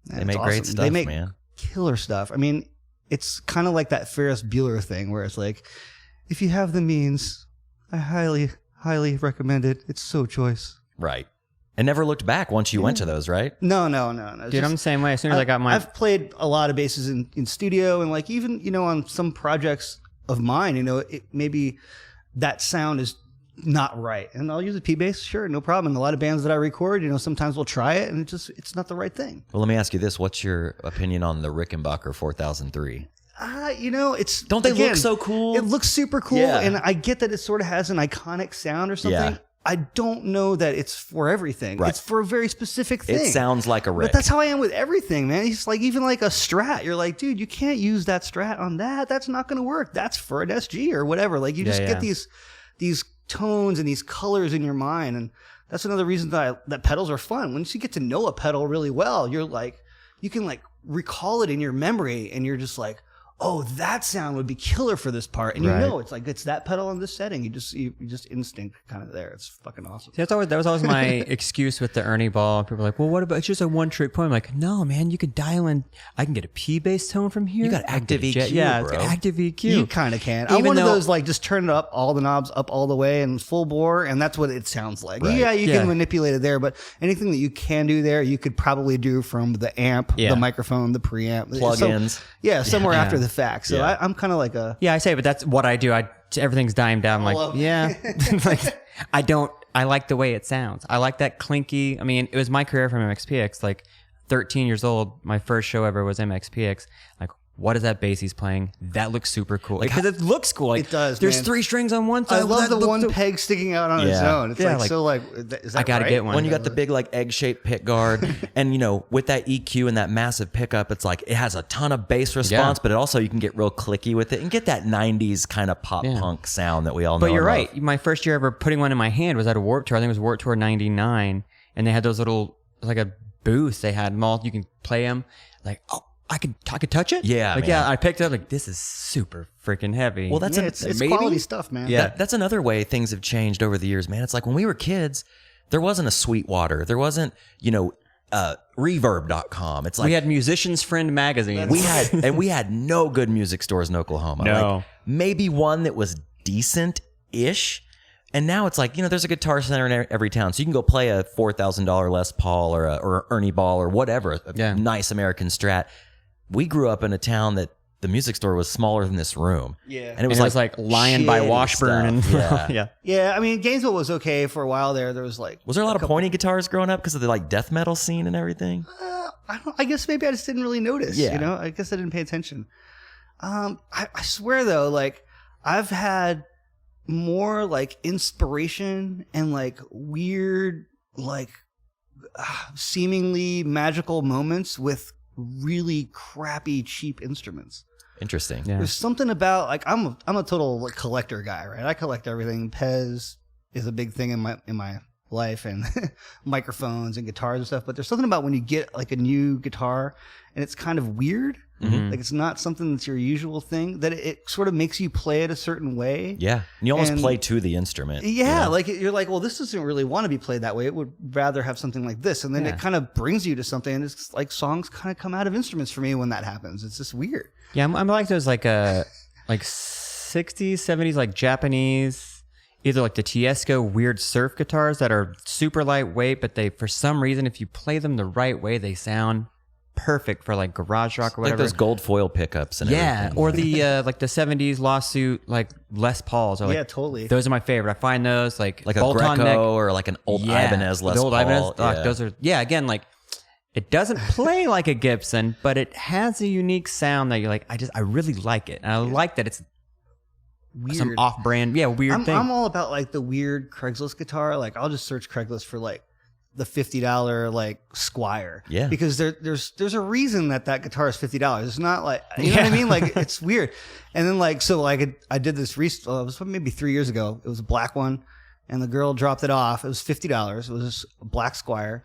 They make great stuff, they make man. Killer stuff. I mean, it's kind of like that Ferris Bueller thing where it's like, if you have the means, I highly, highly recommend it. It's so choice. Right. And never looked back once you went to those, right? No. Dude, I'm the same way. As soon as I got mine. I've played a lot of basses in studio and like even, on some projects of mine, maybe that sound is not right. And I'll use a P-bass, sure, no problem. And a lot of bands that I record, sometimes we'll try it and it's not the right thing. Well, let me ask you this. What's your opinion on the Rickenbacker 4003? It's... Don't they look so cool? It looks super cool. Yeah. And I get that it sort of has an iconic sound or something. Yeah. I don't know that it's for everything. Right. It's for a very specific thing. It sounds like a Rick. But that's how I am with everything, man. It's like even like a Strat. You're like, dude, you can't use that Strat on that. That's not going to work. That's for an SG or whatever. Like you just get these tones and these colors in your mind, and that's another reason that pedals are fun. Once you get to know a pedal really well, you're like, you can like recall it in your memory, and you're just like, oh, that sound would be killer for this part. And it's like, it's that pedal in this setting. You just instinct kind of there. It's fucking awesome. See, that was always my excuse with the Ernie Ball. People are like, well, what about, it's just a one-trick pony. I'm like, no, man, you could dial in. I can get a P-bass tone from here. You got active EQ, yeah, bro. It's active EQ. You kind of can. I'm one of those, like, just turn it up, all the knobs up all the way and full bore, and that's what it sounds like. Right. Yeah, you can manipulate it there, but anything that you can do there, you could probably do from the amp, the microphone, the preamp. Plugins. Somewhere after the fact. So I'm kind of like a... Yeah, I say, but that's what I do. Everything's dying down. I'm like, like, I like the way it sounds. I like that clinky. I mean, it was my career from MXPX. Like 13 years old, my first show ever was MXPX. Like, what is that bass he's playing? That looks super cool. Because it looks cool. Like, it does, there's 3 strings on one side. I love the one peg sticking out on its own. It's is that I gotta get one. When you got the big like egg-shaped pick guard, and with that EQ and that massive pickup, it's like it has a ton of bass response, but it also you can get real clicky with it and get that 90s kind of pop punk sound that we all know. But you're right. My first year ever putting one in my hand was at a Warped Tour. I think it was Warped Tour 99, and they had those little, like a booth. They had them all. You can play them. Like, oh, I could touch it? Yeah, like, I picked it up, like, this is super freaking heavy. Well, it's quality stuff, man. Yeah. That's another way things have changed over the years, man. It's like when we were kids, there wasn't a Sweetwater. There wasn't, Reverb.com. It's like we had Musician's Friend magazine. We had no good music stores in Oklahoma. No. Like, maybe one that was decent-ish. And now it's like, there's a Guitar Center in every town. So you can go play a $4,000 Les Paul or Ernie Ball or whatever, a nice American Strat. We grew up in a town that the music store was smaller than this room. Yeah. And it was like Lion by Washburn. Stuff. And Yeah, I mean, Gainesville was okay for a while there. There was like... Was there a lot of pointy guitars growing up because of the like death metal scene and everything? I guess maybe I just didn't really notice, I guess I didn't pay attention. I swear though, like I've had more like inspiration and like weird, like seemingly magical moments with really crappy, cheap instruments. Interesting. Yeah. There's something about like I'm a total like collector guy, right? I collect everything. Pez is a big thing in my life, and microphones and guitars and stuff. But there's something about when you get like a new guitar and it's kind of weird. Mm-hmm. Like it's not something that's your usual thing, that it sort of makes you play it a certain way. Yeah. And you almost play to the instrument. Yeah. Like you're like, well, this doesn't really want to be played that way. It would rather have something like this. And then it kind of brings you to something. And it's like songs kind of come out of instruments for me when that happens. It's just weird. Yeah. I'm like those like 60s, 70s, like Japanese, either like the Tiesco weird surf guitars that are super lightweight, but they, for some reason, if you play them the right way, they sound perfect for like garage rock or whatever. Like those gold foil pickups and everything. Or the like the 70s Lawsuit like Les Pauls. Or, like, totally. Those are my favorite. I find those like a Greco or like an old Ibanez Les Paul. Ibanez. Those are again, like it doesn't play like a Gibson, but it has a unique sound that you're like, I really like it. And I like that it's weird. Some off-brand, weird thing. I'm all about like the weird Craigslist guitar. Like I'll just search Craigslist for like the $50 like Squire. Yeah. Because there's a reason that guitar is $50. It's not like, you know what I mean? Like it's weird. And then like, so like I did this it was maybe 3 years ago. It was a black one and the girl dropped it off. It was $50. It was a black Squire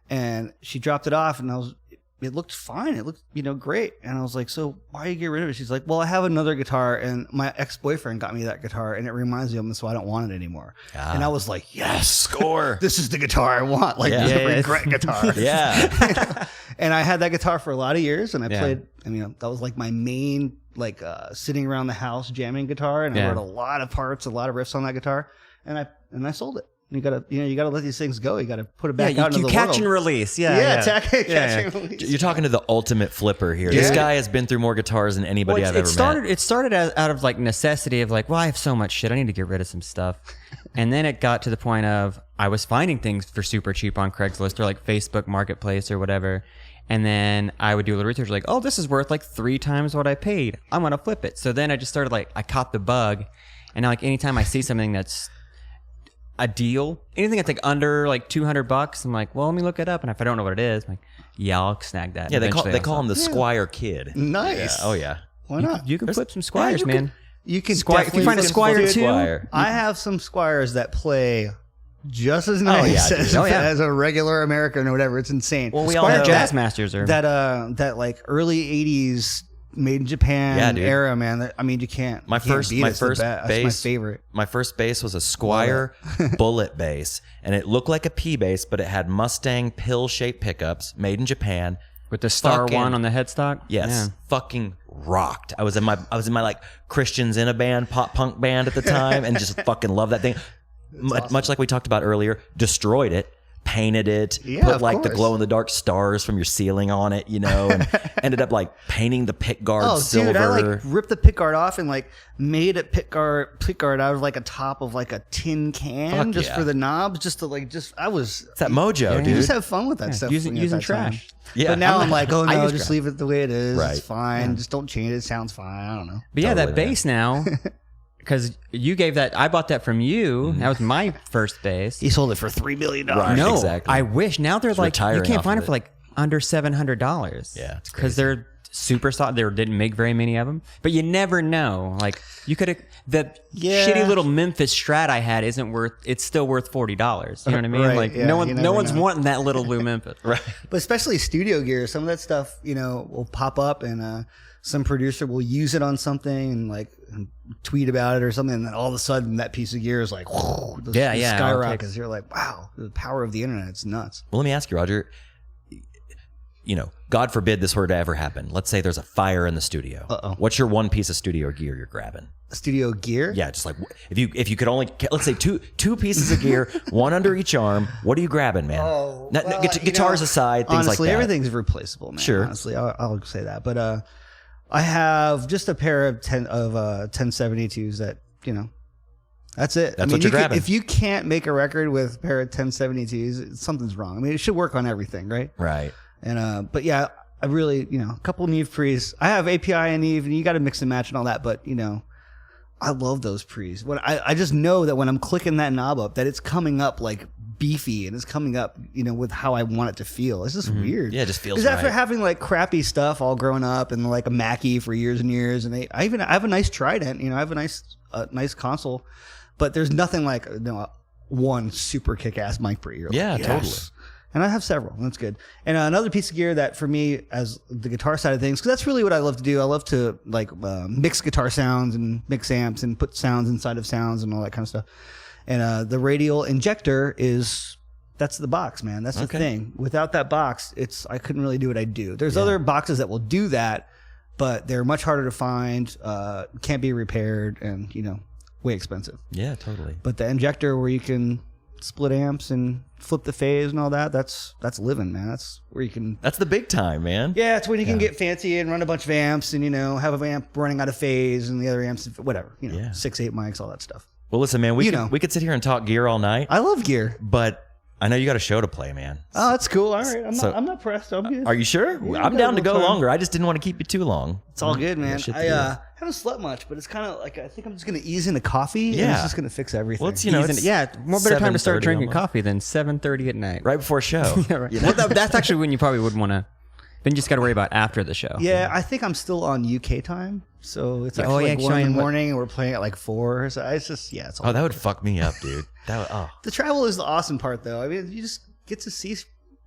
and she dropped it off and it looked fine. It looked, great. And I was like, so why do you get rid of it? She's like, well, I have another guitar and my ex-boyfriend got me that guitar and it reminds me of him, so I don't want it anymore. And I was like, yes, score. This is the guitar I want. Like the regret guitar. Yeah. And I had that guitar for a lot of years and I played, that was like my main, like sitting around the house jamming guitar. And I wrote a lot of parts, a lot of riffs on that guitar. And I sold it. You gotta let these things go. You gotta put it back out into the world. Catch and release. Catch and release. You're talking to the ultimate flipper here. This guy has been through more guitars than anybody I've ever met. It started out of like necessity of like, well, I have so much shit, I need to get rid of some stuff. And then it got to the point of I was finding things for super cheap on Craigslist or like Facebook Marketplace or whatever. And then I would do a little research like, oh, this is worth like 3 times what I paid. I'm gonna flip it. So then I just started like, I caught the bug. And now like anytime I see something that's a deal, anything that's like under like $200, I'm like, well, let me look it up, and if I don't know what it is, I'm like, yeah, I'll snag that. Yeah, they call him the Squire Kid. Nice. Yeah. Oh yeah. Why not? You can flip some Squires, man. You can Squire, if you find a Squire too. I have some Squires that play just as nice as a regular American or whatever. It's insane. Well, we all have Jazz Masters or that like early '80s. Made in Japan era, man. I mean, you can't. My first bass, that's my favorite. My first bass was a Squire bullet bass, and it looked like a P bass, but it had Mustang pill-shaped pickups, made in Japan, with the star one on the headstock. Yes, fucking rocked. I was in my like Christians in a band, pop punk band at the time, and just fucking loved that thing. Much like we talked about earlier, destroyed it. Painted it, put like the glow in the dark stars from your ceiling on it, and ended up like painting the pick guard silver. Dude, I like ripped the pick guard off and like made a pick guard out of like a top of like a tin can for the knobs, just to like I was. It's that mojo, dude. You just have fun with that stuff. Using trash. Yeah, but now I'm like, oh no, just leave it the way it is. Right. It's fine. Just don't change it. It sounds fine. I don't know. But that bass now. Because you gave that, I bought that from you. That was my first bass. He sold it for $3 billion. Right, no, exactly. I wish. Now they're like, you can't find it for like under $700. Yeah, it's because they're super soft. They didn't make very many of them, but you never know. Like you could have the shitty little Memphis Strat I had isn't worth. It's still worth $40. You know what I mean? Right, like no one's wanting that little blue Memphis. Right. But especially studio gear, some of that stuff will pop up and some producer will use it on something and like tweet about it or something, and then all of a sudden that piece of gear is like skyrockets. You're like, wow, the power of the internet, it's nuts. Well, let me ask you, Roger. God forbid this were to ever happen. Let's say there's a fire in the studio. What's your one piece of studio gear you're grabbing? Studio gear? Yeah, just like if you could only, let's say two pieces of gear, one under each arm. What are you grabbing, man? Guitars aside, things honestly, like that. everything's replaceable, man. Sure. Honestly, I'll say that. But I have just a pair of 1072s that, that's it. That's what you're grabbing. If you can't make a record with a pair of 1072s, something's wrong. I mean, it should work on everything, right? Right. And but yeah, I really, a couple Neve pre's. I have API and Neve, and you got to mix and match and all that. But I love those pre's. When I just know that when I'm clicking that knob up, that it's coming up like beefy and it's coming up, with how I want it to feel. It's just weird. Yeah, it just feels. Because after having like crappy stuff all growing up and like a Mackie for years and years, and I have a nice Trident. I have a nice console, but there's nothing like one super kick-ass mic pre. Yeah, totally. And I have several. That's good. And another piece of gear that for me, as the guitar side of things, because that's really what I love to do. I love to like mix guitar sounds and mix amps and put sounds inside of sounds and all that kind of stuff. And the radial injector that's the box, man. That's the thing. Without that box, I couldn't really do what I do. There's other boxes that will do that, but they're much harder to find, can't be repaired, and way expensive. Yeah, totally. But the injector where you can split amps and flip the phase and all that's living, man. That's where you can. That's the big time, man. Yeah, it's when you can get fancy and run a bunch of amps and have an amp running out of phase and the other amps, whatever. 6-8 mics, all that stuff. Well, listen, man, we could sit here and talk gear all night. I love gear, but I know you got a show to play, man. Oh, that's cool. All right. I'm not pressed. I'm good. Are you sure? Yeah, I'm down to go time. longer. I just didn't want to keep you too long. It's all good, man. shit to I haven't slept much, but it's kind of like I think I'm just going to ease into coffee. And Yeah. it's just going to fix everything. Well, it's, you know, it's more better time to start 7:30 drinking almost. coffee than 7:30 at night. Right before show. Yeah, right. You know? Well, that's actually when you probably would want to. Then you just got to worry about after the show. Yeah, I think I'm still on UK time, so it's Oh, actually yeah, like 1 in the showing what- morning, and we're playing at like 4. So it's just it's all. Oh, that would fuck me up, dude. The travel is the awesome part, though. I mean, you just get to see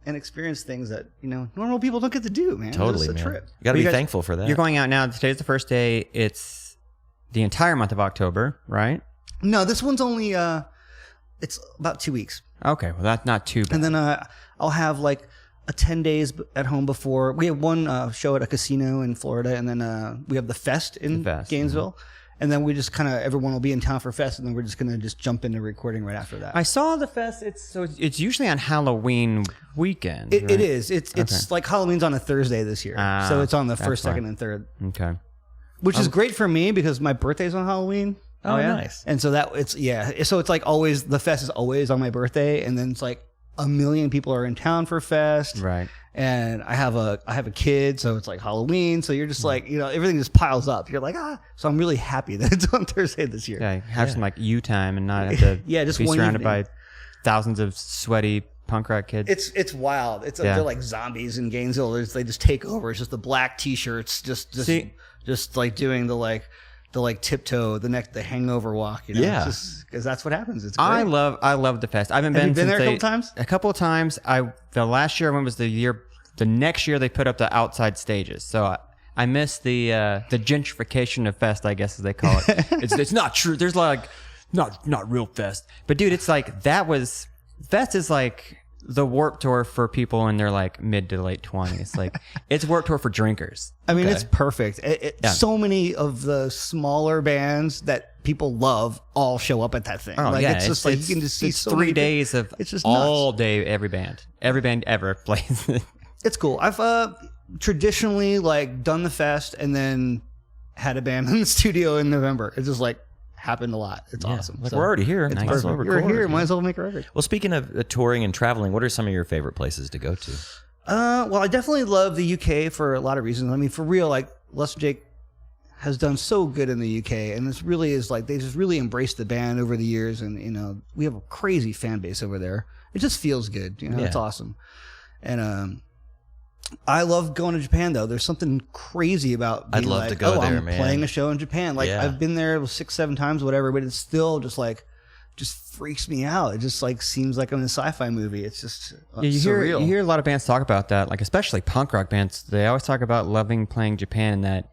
and experience things that normal people don't get to do, man. Totally, it's a man. trip. You got to You be guys- thankful for that. You're going out now. Today's the first day. It's the entire month of October, right? No, this one's only it's about 2 weeks, Okay, well that's not too bad. and then I'll have like a 10 days at home before we have one show at a casino in Florida, and then we have the fest in Gainesville. And then we just kind of everyone will be in town for fest, and then we're just gonna just jump into recording right after that. I saw the fest. It's usually on Halloween weekend. It right? is. It's like Halloween's on a Thursday this year, so it's on the first, why. second, and third, Okay. which is great for me because my birthday's on Halloween. Oh, yeah? Nice. And so so it's like always the fest is always on my birthday, and then it's like a million people are in town for fest, Right. And I have a kid, so it's like Halloween. So you're just like everything just piles up. You're like So I'm really happy that it's on Thursday this year. Yeah, have some like you time and not have to just be one surrounded evening. by thousands of sweaty punk rock kids. It's wild. They're like zombies in Gainesville. They just take over. It's just the black t-shirts, just like doing the tiptoe, the hangover walk. Yeah. because that's what happens. It's great. I love the fest. I haven't Have been you been since there a couple times? A couple of times. The last year I went was the next year they put up the outside stages. So I missed the gentrification of fest, I guess as they call it. it's not true. There's like not real fest. But dude, it's like fest is like the Warped Tour for people in their like mid to late 20s. Like it's Warped Tour for drinkers. I mean, it's perfect. So many of the smaller bands that people love all show up at that thing. Oh, like, yeah. it's just like you can just see it's so 3 many days of it's just all nuts. day every band ever plays it. It's cool. I've traditionally like done the fest and then had a band in the studio in November. It's just like happened a lot. It's awesome. Like So, we're already here. it's Might as perfect. well You're record. here. Might as well make a record. Well, speaking of touring and traveling, what are some of your favorite places to go to? Well, I definitely love the UK for a lot of reasons. I mean, for real, like Lester Jake has done so good in the UK, and this really is like they just really embraced the band over the years, and we have a crazy fan base over there. It just feels good, It's awesome. And I love going to Japan though. There's something crazy about being I'd love like, to go there, I'm man. playing a show in Japan. Like I've been there 6-7 times, whatever, but it's still just like freaks me out. It just like seems like I'm in a sci-fi movie. It's just You surreal. hear a lot of bands talk about that, like especially punk rock bands. They always talk about loving playing Japan, and that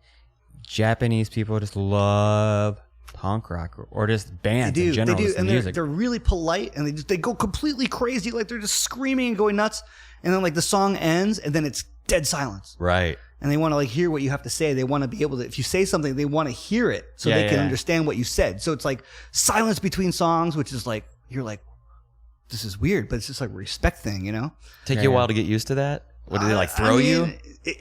Japanese people just love punk rock or just bands in general. They do, just and music. they're really polite, and they go completely crazy, like they're just screaming and going nuts. And then like the song ends, and then it's dead silence. Right. And they want to like hear what you have to say. They want to be able to, if you say something, they want to hear it so they can understand what you said. So it's like silence between songs, which is like you're like, this is weird, but it's just like a respect thing, Take you a while to get used to that? What, do they like throw you?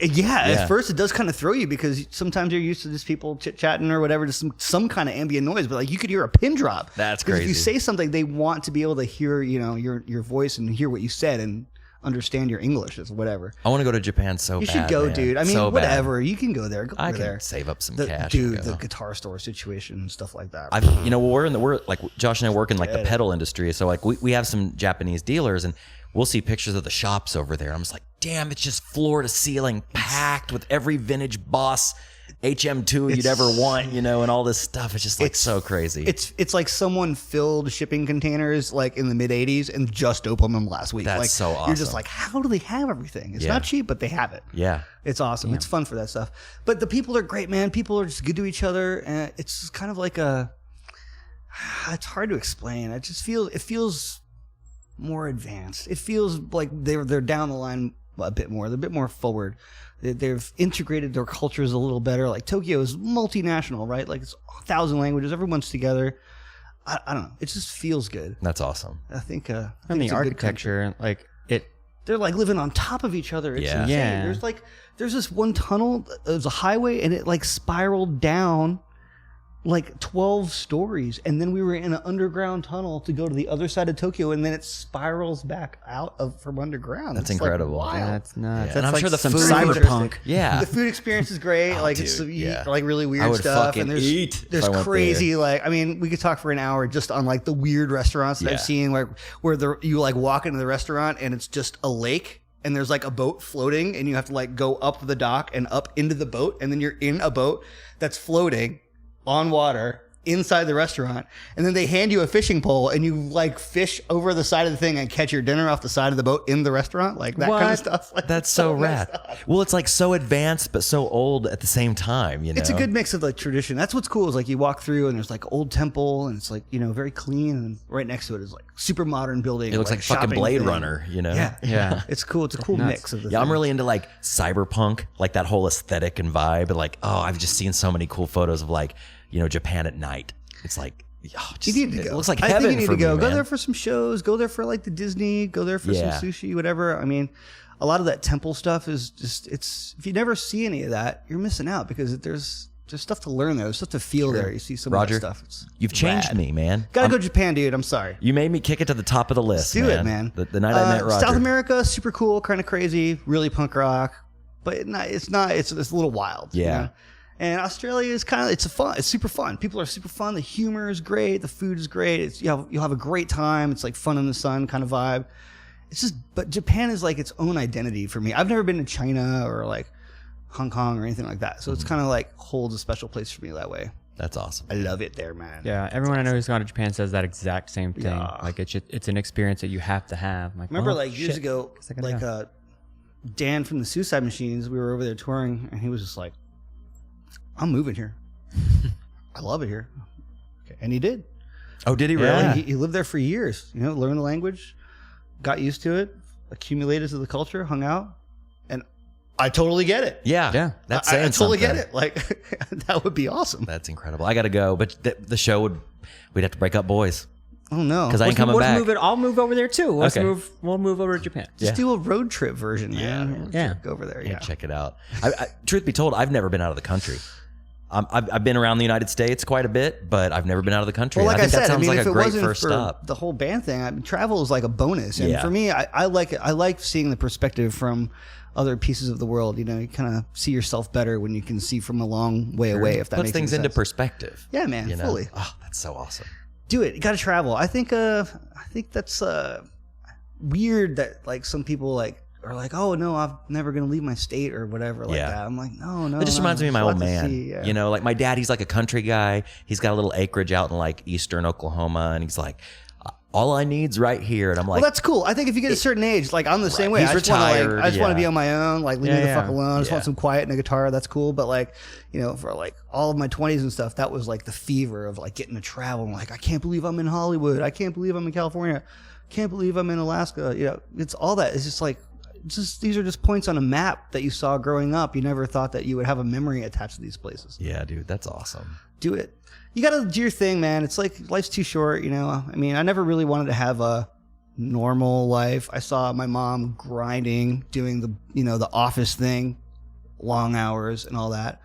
At first it does kind of throw you because sometimes you're used to just people chit-chatting or whatever, just some kind of ambient noise, but like you could hear a pin drop. That's 'Cause crazy. If you say something, they want to be able to hear, your voice and hear what you said and understand your English or whatever. I want to go to Japan so You bad. should go, man. dude. I mean, So bad. whatever. You can go there. Go I over can there. save up some The, cash. dude, and go. the guitar store situation and stuff like that. We're like Josh and I work in like the pedal industry, so like we have some Japanese dealers, and we'll see pictures of the shops over there. I'm just like, damn, it's just floor to ceiling, packed with every vintage Boss HM2 you'd ever want, and all this stuff. It's just like so crazy. It's like someone filled shipping containers like in the mid 80s and just opened them last week. That's like, so You're just awesome. like, how do they have everything? It's not cheap, but they have it. Yeah. It's awesome. It's fun for that stuff. But the people are great, man. People are just good to each other, and it's kind of like it's hard to explain. It feels more advanced. It feels like they're down the line a bit more. They're a bit more forward. They've integrated their cultures a little better. Like Tokyo is multinational, right? Like it's 1,000 languages. Everyone's together. I don't know. It just feels good. That's awesome. I think. and it's the a good country. architecture, like it. They're like living on top of each other. It's Yeah. insane. Yeah. There's this one tunnel. There's a highway, and it like spiraled down like 12 stories, and then we were in an underground tunnel to go to the other side of Tokyo, and then it spirals back out from underground. That's It's incredible. Like, wild. That's nuts. Yeah. That's And I'm like sure the some food is cyberpunk. Yeah. The food experience is great. Like dude, it's yeah. like really I weird would stuff, fucking and there's eat if I went crazy like I mean we could talk for an hour just on like the weird restaurants that Yeah. I've seen where you like walk into the restaurant and it's just a lake. And there's like a boat floating, and you have to like go up the dock and up into the boat, and then you're in a boat that's floating on water inside the restaurant, and then they hand you a fishing pole, and you like fish over the side of the thing and catch your dinner off the side of the boat in the restaurant, like that kind of stuff. Like, That's so messed rad. up. Well, it's like so advanced but so old at the same time. You know, It's a good mix of like tradition. That's what's cool is like you walk through and there's like old temple and it's like very clean, and right next to it is like super modern building. It looks like fucking shopping Blade thing. Runner. You know. Yeah, Yeah. It's cool. It's a cool nuts. mix of the. Yeah, I'm things. really into like cyberpunk, like that whole aesthetic and vibe. And like, I've just seen so many cool photos of like, Japan at night. It's like, You need to go. It looks like I heaven think you need for to go. me, Go man. there for some shows. Go there for like the Disney. Go there for Yeah. some sushi, whatever. I mean, a lot of that temple stuff is just if you never see any of that, you're missing out because there's stuff to learn there. There's stuff to feel there. You see some Roger, of that stuff. It's You've changed rad. me, man. Gotta go to Japan, dude. I'm sorry. You made me kick it to the top of the list. Do it, man. The night I met Roger. South America, super cool, kind of crazy, really punk rock, but it's a little wild. Yeah. You know? And Australia is it's super fun. People are super fun. The humor is great. The food is great. You'll have a great time. It's like fun in the sun kind of vibe. But Japan is like its own identity for me. I've never been to China or like Hong Kong or anything like that. So it's kind of like holds a special place for me that way. That's awesome. I love it there, man. Yeah, everyone I know who's gone to Japan says that exact same thing. Yeah. Like it's an experience that you have to have. I'm like, Remember, oh, like years shit. ago, Guess I gotta like go. Dan from the Suicide Machines, we were over there touring, and he was just like, "I'm moving here. I love it here," and he did. Oh, did he really? Yeah. He lived there for years. Learned the language, got used to it, accumulated to the culture, hung out, and I totally get it. Yeah. Yeah. That's I saying totally something. get it. Like that would be awesome. That's incredible. I got to go, but the show we'd have to break up, boys, Oh no, because I ain't coming back. I'll move over there too. Okay. We'll move over to Japan. just yeah. do a road trip version, man. Yeah. Go over there. Yeah, Yeah. check it out. Truth be told, I've never been out of the country. I've been around the United States quite a bit, but I've never been out of the country. Well, And like I think that said, I sounds mean, like if a it great wasn't first for stop. the whole band thing, travel is like a bonus. And Yeah. for me, I like it. I like seeing the perspective from other pieces of the world. You kind of see yourself better when you can see from a long way away. If that Puts makes things any into sense. perspective. Yeah, man, you know? fully. Oh, that's so awesome. Do it. You got to travel. I think that's weird that like some people like are like, oh no, I'm never gonna leave my state or whatever like Yeah. that. I'm like, no. It just reminds me of my there's old a lot to man. see, yeah. Like my dad, he's like a country guy. He's got a little acreage out in like eastern Oklahoma, and he's like, all I need's right here. And I'm like, Well, that's cool. I think if you get a certain age, like I'm the same way. He's I just wanna, retired, I just want to be yeah. on my own. Like leave me the Yeah, fuck alone. I just want Yeah. some quiet and a guitar. That's cool. But like, for like all of my 20s and stuff, that was like the fever of like getting to travel. I'm like, I can't believe I'm in Hollywood. I can't believe I'm in California. Can't believe I'm in Alaska. It's all that. It's just like, these are just points on a map that you saw growing up. You never thought that you would have a memory attached to these places. yeah, dude, that's awesome. Do it. You got to do your thing, man. It's like life's too short. I mean, I never really wanted to have a normal life. I saw my mom grinding, doing the office thing, long hours and all that.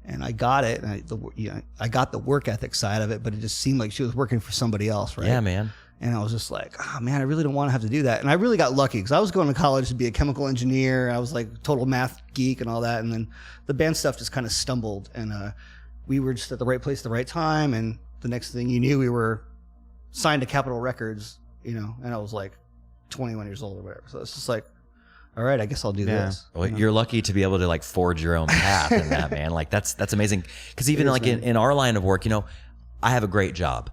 And I got it. And I got the work ethic side of it, but it just seemed like she was working for somebody else, right? Yeah, man. And I was just like, oh man, I really don't want to have to do that. And I really got lucky because I was going to college to be a chemical engineer. I was like total math geek and all that. And then the band stuff just kind of stumbled, and we were just at the right place at the right time. And the next thing you knew, we were signed to Capitol Records, and I was like 21 years old or whatever. So it's just like, all right, I guess I'll do this. Well, you're lucky to be able to like forge your own path in that, man. Like that's amazing. Because even like in our line of work, I have a great job,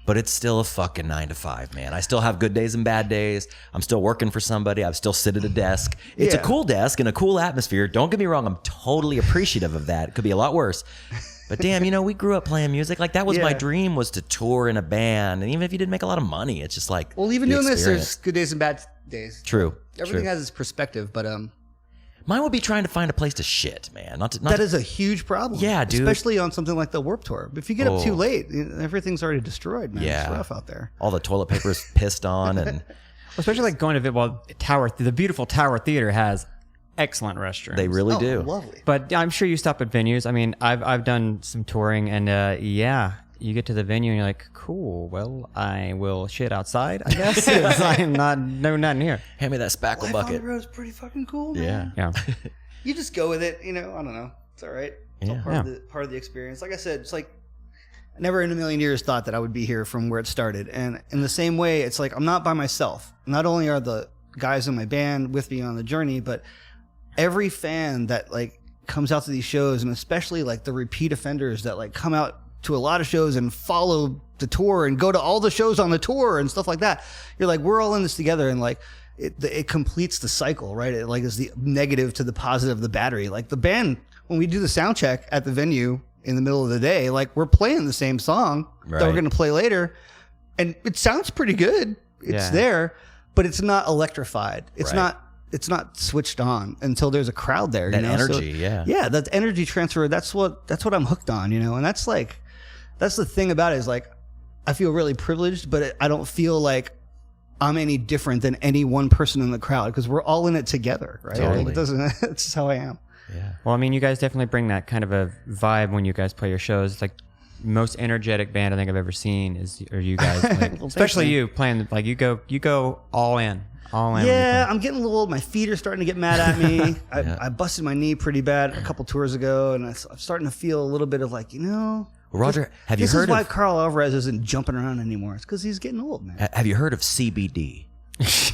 but it's still a fucking 9 to 5, man. I still have good days and bad days. I'm still working for somebody. I still sit at a desk. It's a cool desk and a cool atmosphere. Don't get me wrong. I'm totally appreciative of that. It could be a lot worse. But damn, we grew up playing music. Like that was my dream, was to tour in a band. And even if you didn't make a lot of money, it's just like, Well, even the doing this, experience. there's good days and bad days. True. Everything true. has its perspective, but Mine would be trying to find a place to shit, man. that is a huge problem. Yeah, dude. Especially on something like the Warped Tour. If you get up too Oh. late, everything's already destroyed, man. Yeah. It's rough out there. all the toilet paper is pissed on, and Especially like going to the beautiful Tower Theater has excellent restrooms. They really do. Lovely. But I'm sure you stop at venues. I mean, I've done some touring, and yeah, you get to the venue and you're like, cool. Well, I will shit outside, I guess. 'Cause I'm nothing here. Hand me that spackle Life bucket. on the road is pretty fucking cool, man. Yeah. Yeah. You just go with it, you know. I don't know. It's all right. It's all Yeah. part of the experience. Like I said, it's like I never in a million years thought that I would be here from where it started. And in the same way, it's like I'm not by myself. Not only are the guys in my band with me on the journey, but every fan that like comes out to these shows, and especially like the repeat offenders that like come out to a lot of shows and follow the tour and go to all the shows on the tour and stuff like that. You're like, we're all in this together, and like it completes the cycle, right? It like is the negative to the positive of the battery. Like the band, when we do the sound check at the venue in the middle of the day, like we're playing the same song that we're going to play later, and it sounds pretty good. It's there, but it's not electrified. It's not switched on until there's a crowd there. That you know? energy, yeah, that energy transfer. That's what I'm hooked on, you know. And that's the thing about it is like I feel really privileged, but I don't feel like I'm any different than any one person in the crowd because we're all in it together, right? Totally. Like, it doesn't. It's just how I am. Yeah. Well, I mean, you guys definitely bring that kind of a vibe when you guys play your shows. It's like most energetic band I think I've ever seen are you guys. Like, Well, especially thanks, you playing like you go all in. All in. Yeah, I'm getting a little old. My feet are starting to get mad at me. I busted my knee pretty bad a couple tours ago, and I'm starting to feel a little bit of like, you know. Roger, have you this heard is why of Carl Alvarez isn't jumping around anymore? It's because he's getting old, man. have you heard of CBD?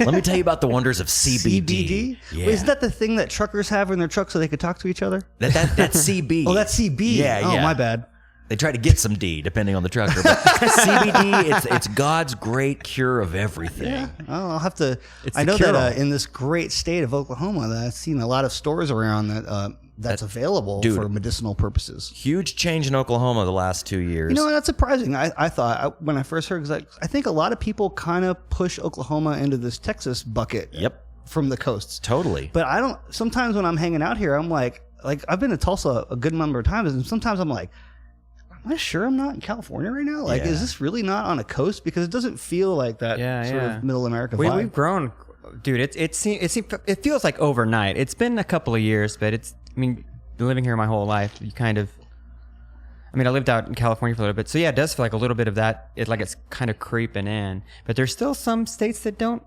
Let me tell you about the wonders of CBD. CBD? Yeah. Wait, isn't that the thing that truckers have in their truck so they could talk to each other? That's CB. Oh, that's CB. Yeah, Oh, yeah. my bad. They try to get some D, depending on the trucker. But CBD, it's God's great cure of everything. Yeah. Oh, I'll have to. It's I the know cure-all. that in this great state of Oklahoma, that I've seen a lot of stores around that's available dude. for medicinal purposes. Huge change in Oklahoma the last 2 years. You know, that's surprising. I thought when I first heard, because I think a lot of people kind of push Oklahoma into this Texas bucket. Yep. From the coasts. Totally. But I don't. Sometimes when I'm hanging out here, I'm like I've been to Tulsa a good number of times, and sometimes I'm like, am I sure I'm not in California right now? Like, Yeah. is this really not on a coast? Because it doesn't feel like that sort of middle America vibe. We've grown, dude. It feels like overnight. It's been a couple of years, but I mean, living here my whole life, you kind of. I mean, I lived out in California for a little bit, so yeah, it does feel like a little bit of that. It's kind of creeping in, but there's still some states that don't.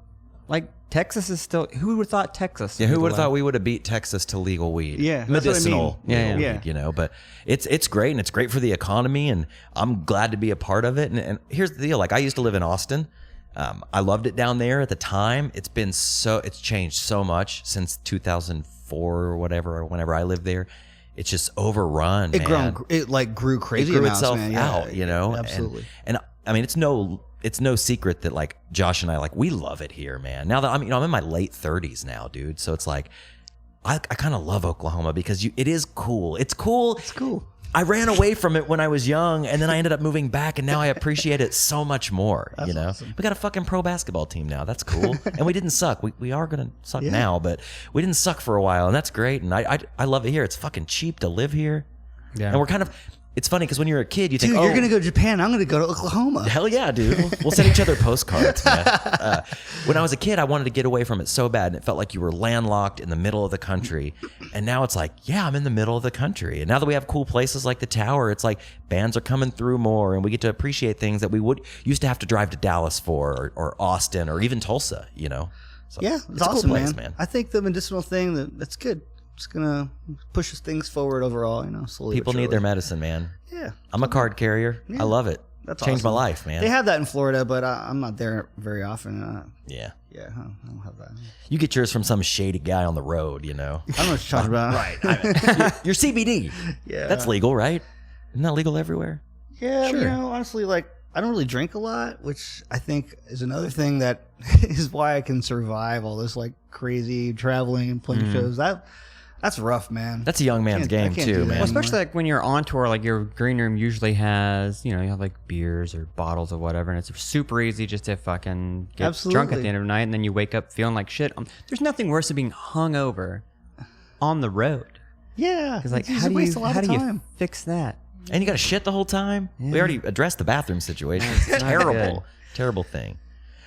Like Texas is still. Who would have thought Texas? Yeah, who would have thought we would have beat Texas to legal weed? Yeah, that's what I medicinal mean. legal Yeah. weed, you know. But it's great, and it's great for the economy, and I'm glad to be a part of it. And here's the deal: like I used to live in Austin. I loved it down there at the time. It's changed so much since 2004 or whatever, or whenever I lived there. It's just overrun. It man. grew crazy. It grew amounts, itself man. Yeah, out, you know. absolutely. And I mean, it's no secret that like Josh and I, like, we love it here, man. Now that I'm in my late 30s now, dude. So it's like I kind of love Oklahoma because it is cool. It's cool. It's cool. I ran away from it when I was young, and then I ended up moving back, and now I appreciate it so much more. That's you know, awesome. we got a fucking pro basketball team now. That's cool, and we didn't suck. We are gonna suck now, but we didn't suck for a while, and that's great. And I love it here. It's fucking cheap to live here, Yeah. and we're kind of. It's funny because when you're a kid, you think, Dude, oh, you're gonna go to Japan. I'm gonna go to Oklahoma. hell yeah, dude. We'll send each other postcards, man. When I was a kid, I wanted to get away from it so bad, and it felt like you were landlocked in the middle of the country. And now it's like, yeah, I'm in the middle of the country. And now that we have cool places like the Tower, it's like bands are coming through more, and we get to appreciate things that we used to have to drive to Dallas for, or Austin, or even Tulsa, you know? So Yeah, it's a cool awesome, place, man. I think the medicinal thing that's good. It's gonna push things forward overall. You know, slowly. People but need their surely. medicine, man. Yeah, I'm a card carrier. Yeah. I love it. That's changed my awesome. life, man. They have that in Florida, but I'm not there very often. Yeah. Yeah, I don't have that. You get yours from some shady guy on the road, you know? I don't know what you're talking about. Right. Your CBD. Yeah, That's legal, right? Isn't that legal everywhere? Yeah, Sure. you know, honestly, like I don't really drink a lot, which I think is another thing that is why I can survive all this like crazy traveling and playing shows. That's rough, man. That's a young man's I game can't too, do that. man. Well, especially like when you're on tour, like your green room usually has, you have like beers or bottles or whatever, and it's super easy just to fucking get drunk at the end of the night, and then you wake up feeling like shit. There's nothing worse than being hungover on the road. Yeah, Because like, it's how a waste a lot do of you time. fix that? And you got to shit the whole time. We already addressed the bathroom situation. It's not terrible, good. terrible thing.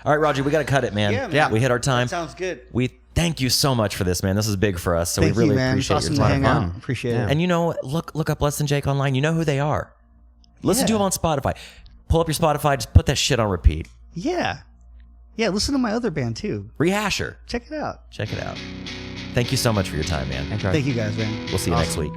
All right, Roger, we got to cut it, man. Yeah, man. We hit our time. That sounds good. We thank you so much for this, man. This is big for us, so Thank we really you, man. appreciate It's awesome your to time. hang out. Appreciate it. And you know, look up Less Than Jake online. You know who they are. Listen to them on Spotify. Pull up your Spotify. Just put that shit on repeat. Yeah. Yeah, listen to my other band, too. Rehasher. Check it out. Check it out. Thank you so much for your time, man. Thank you, guys, man. We'll see you next week.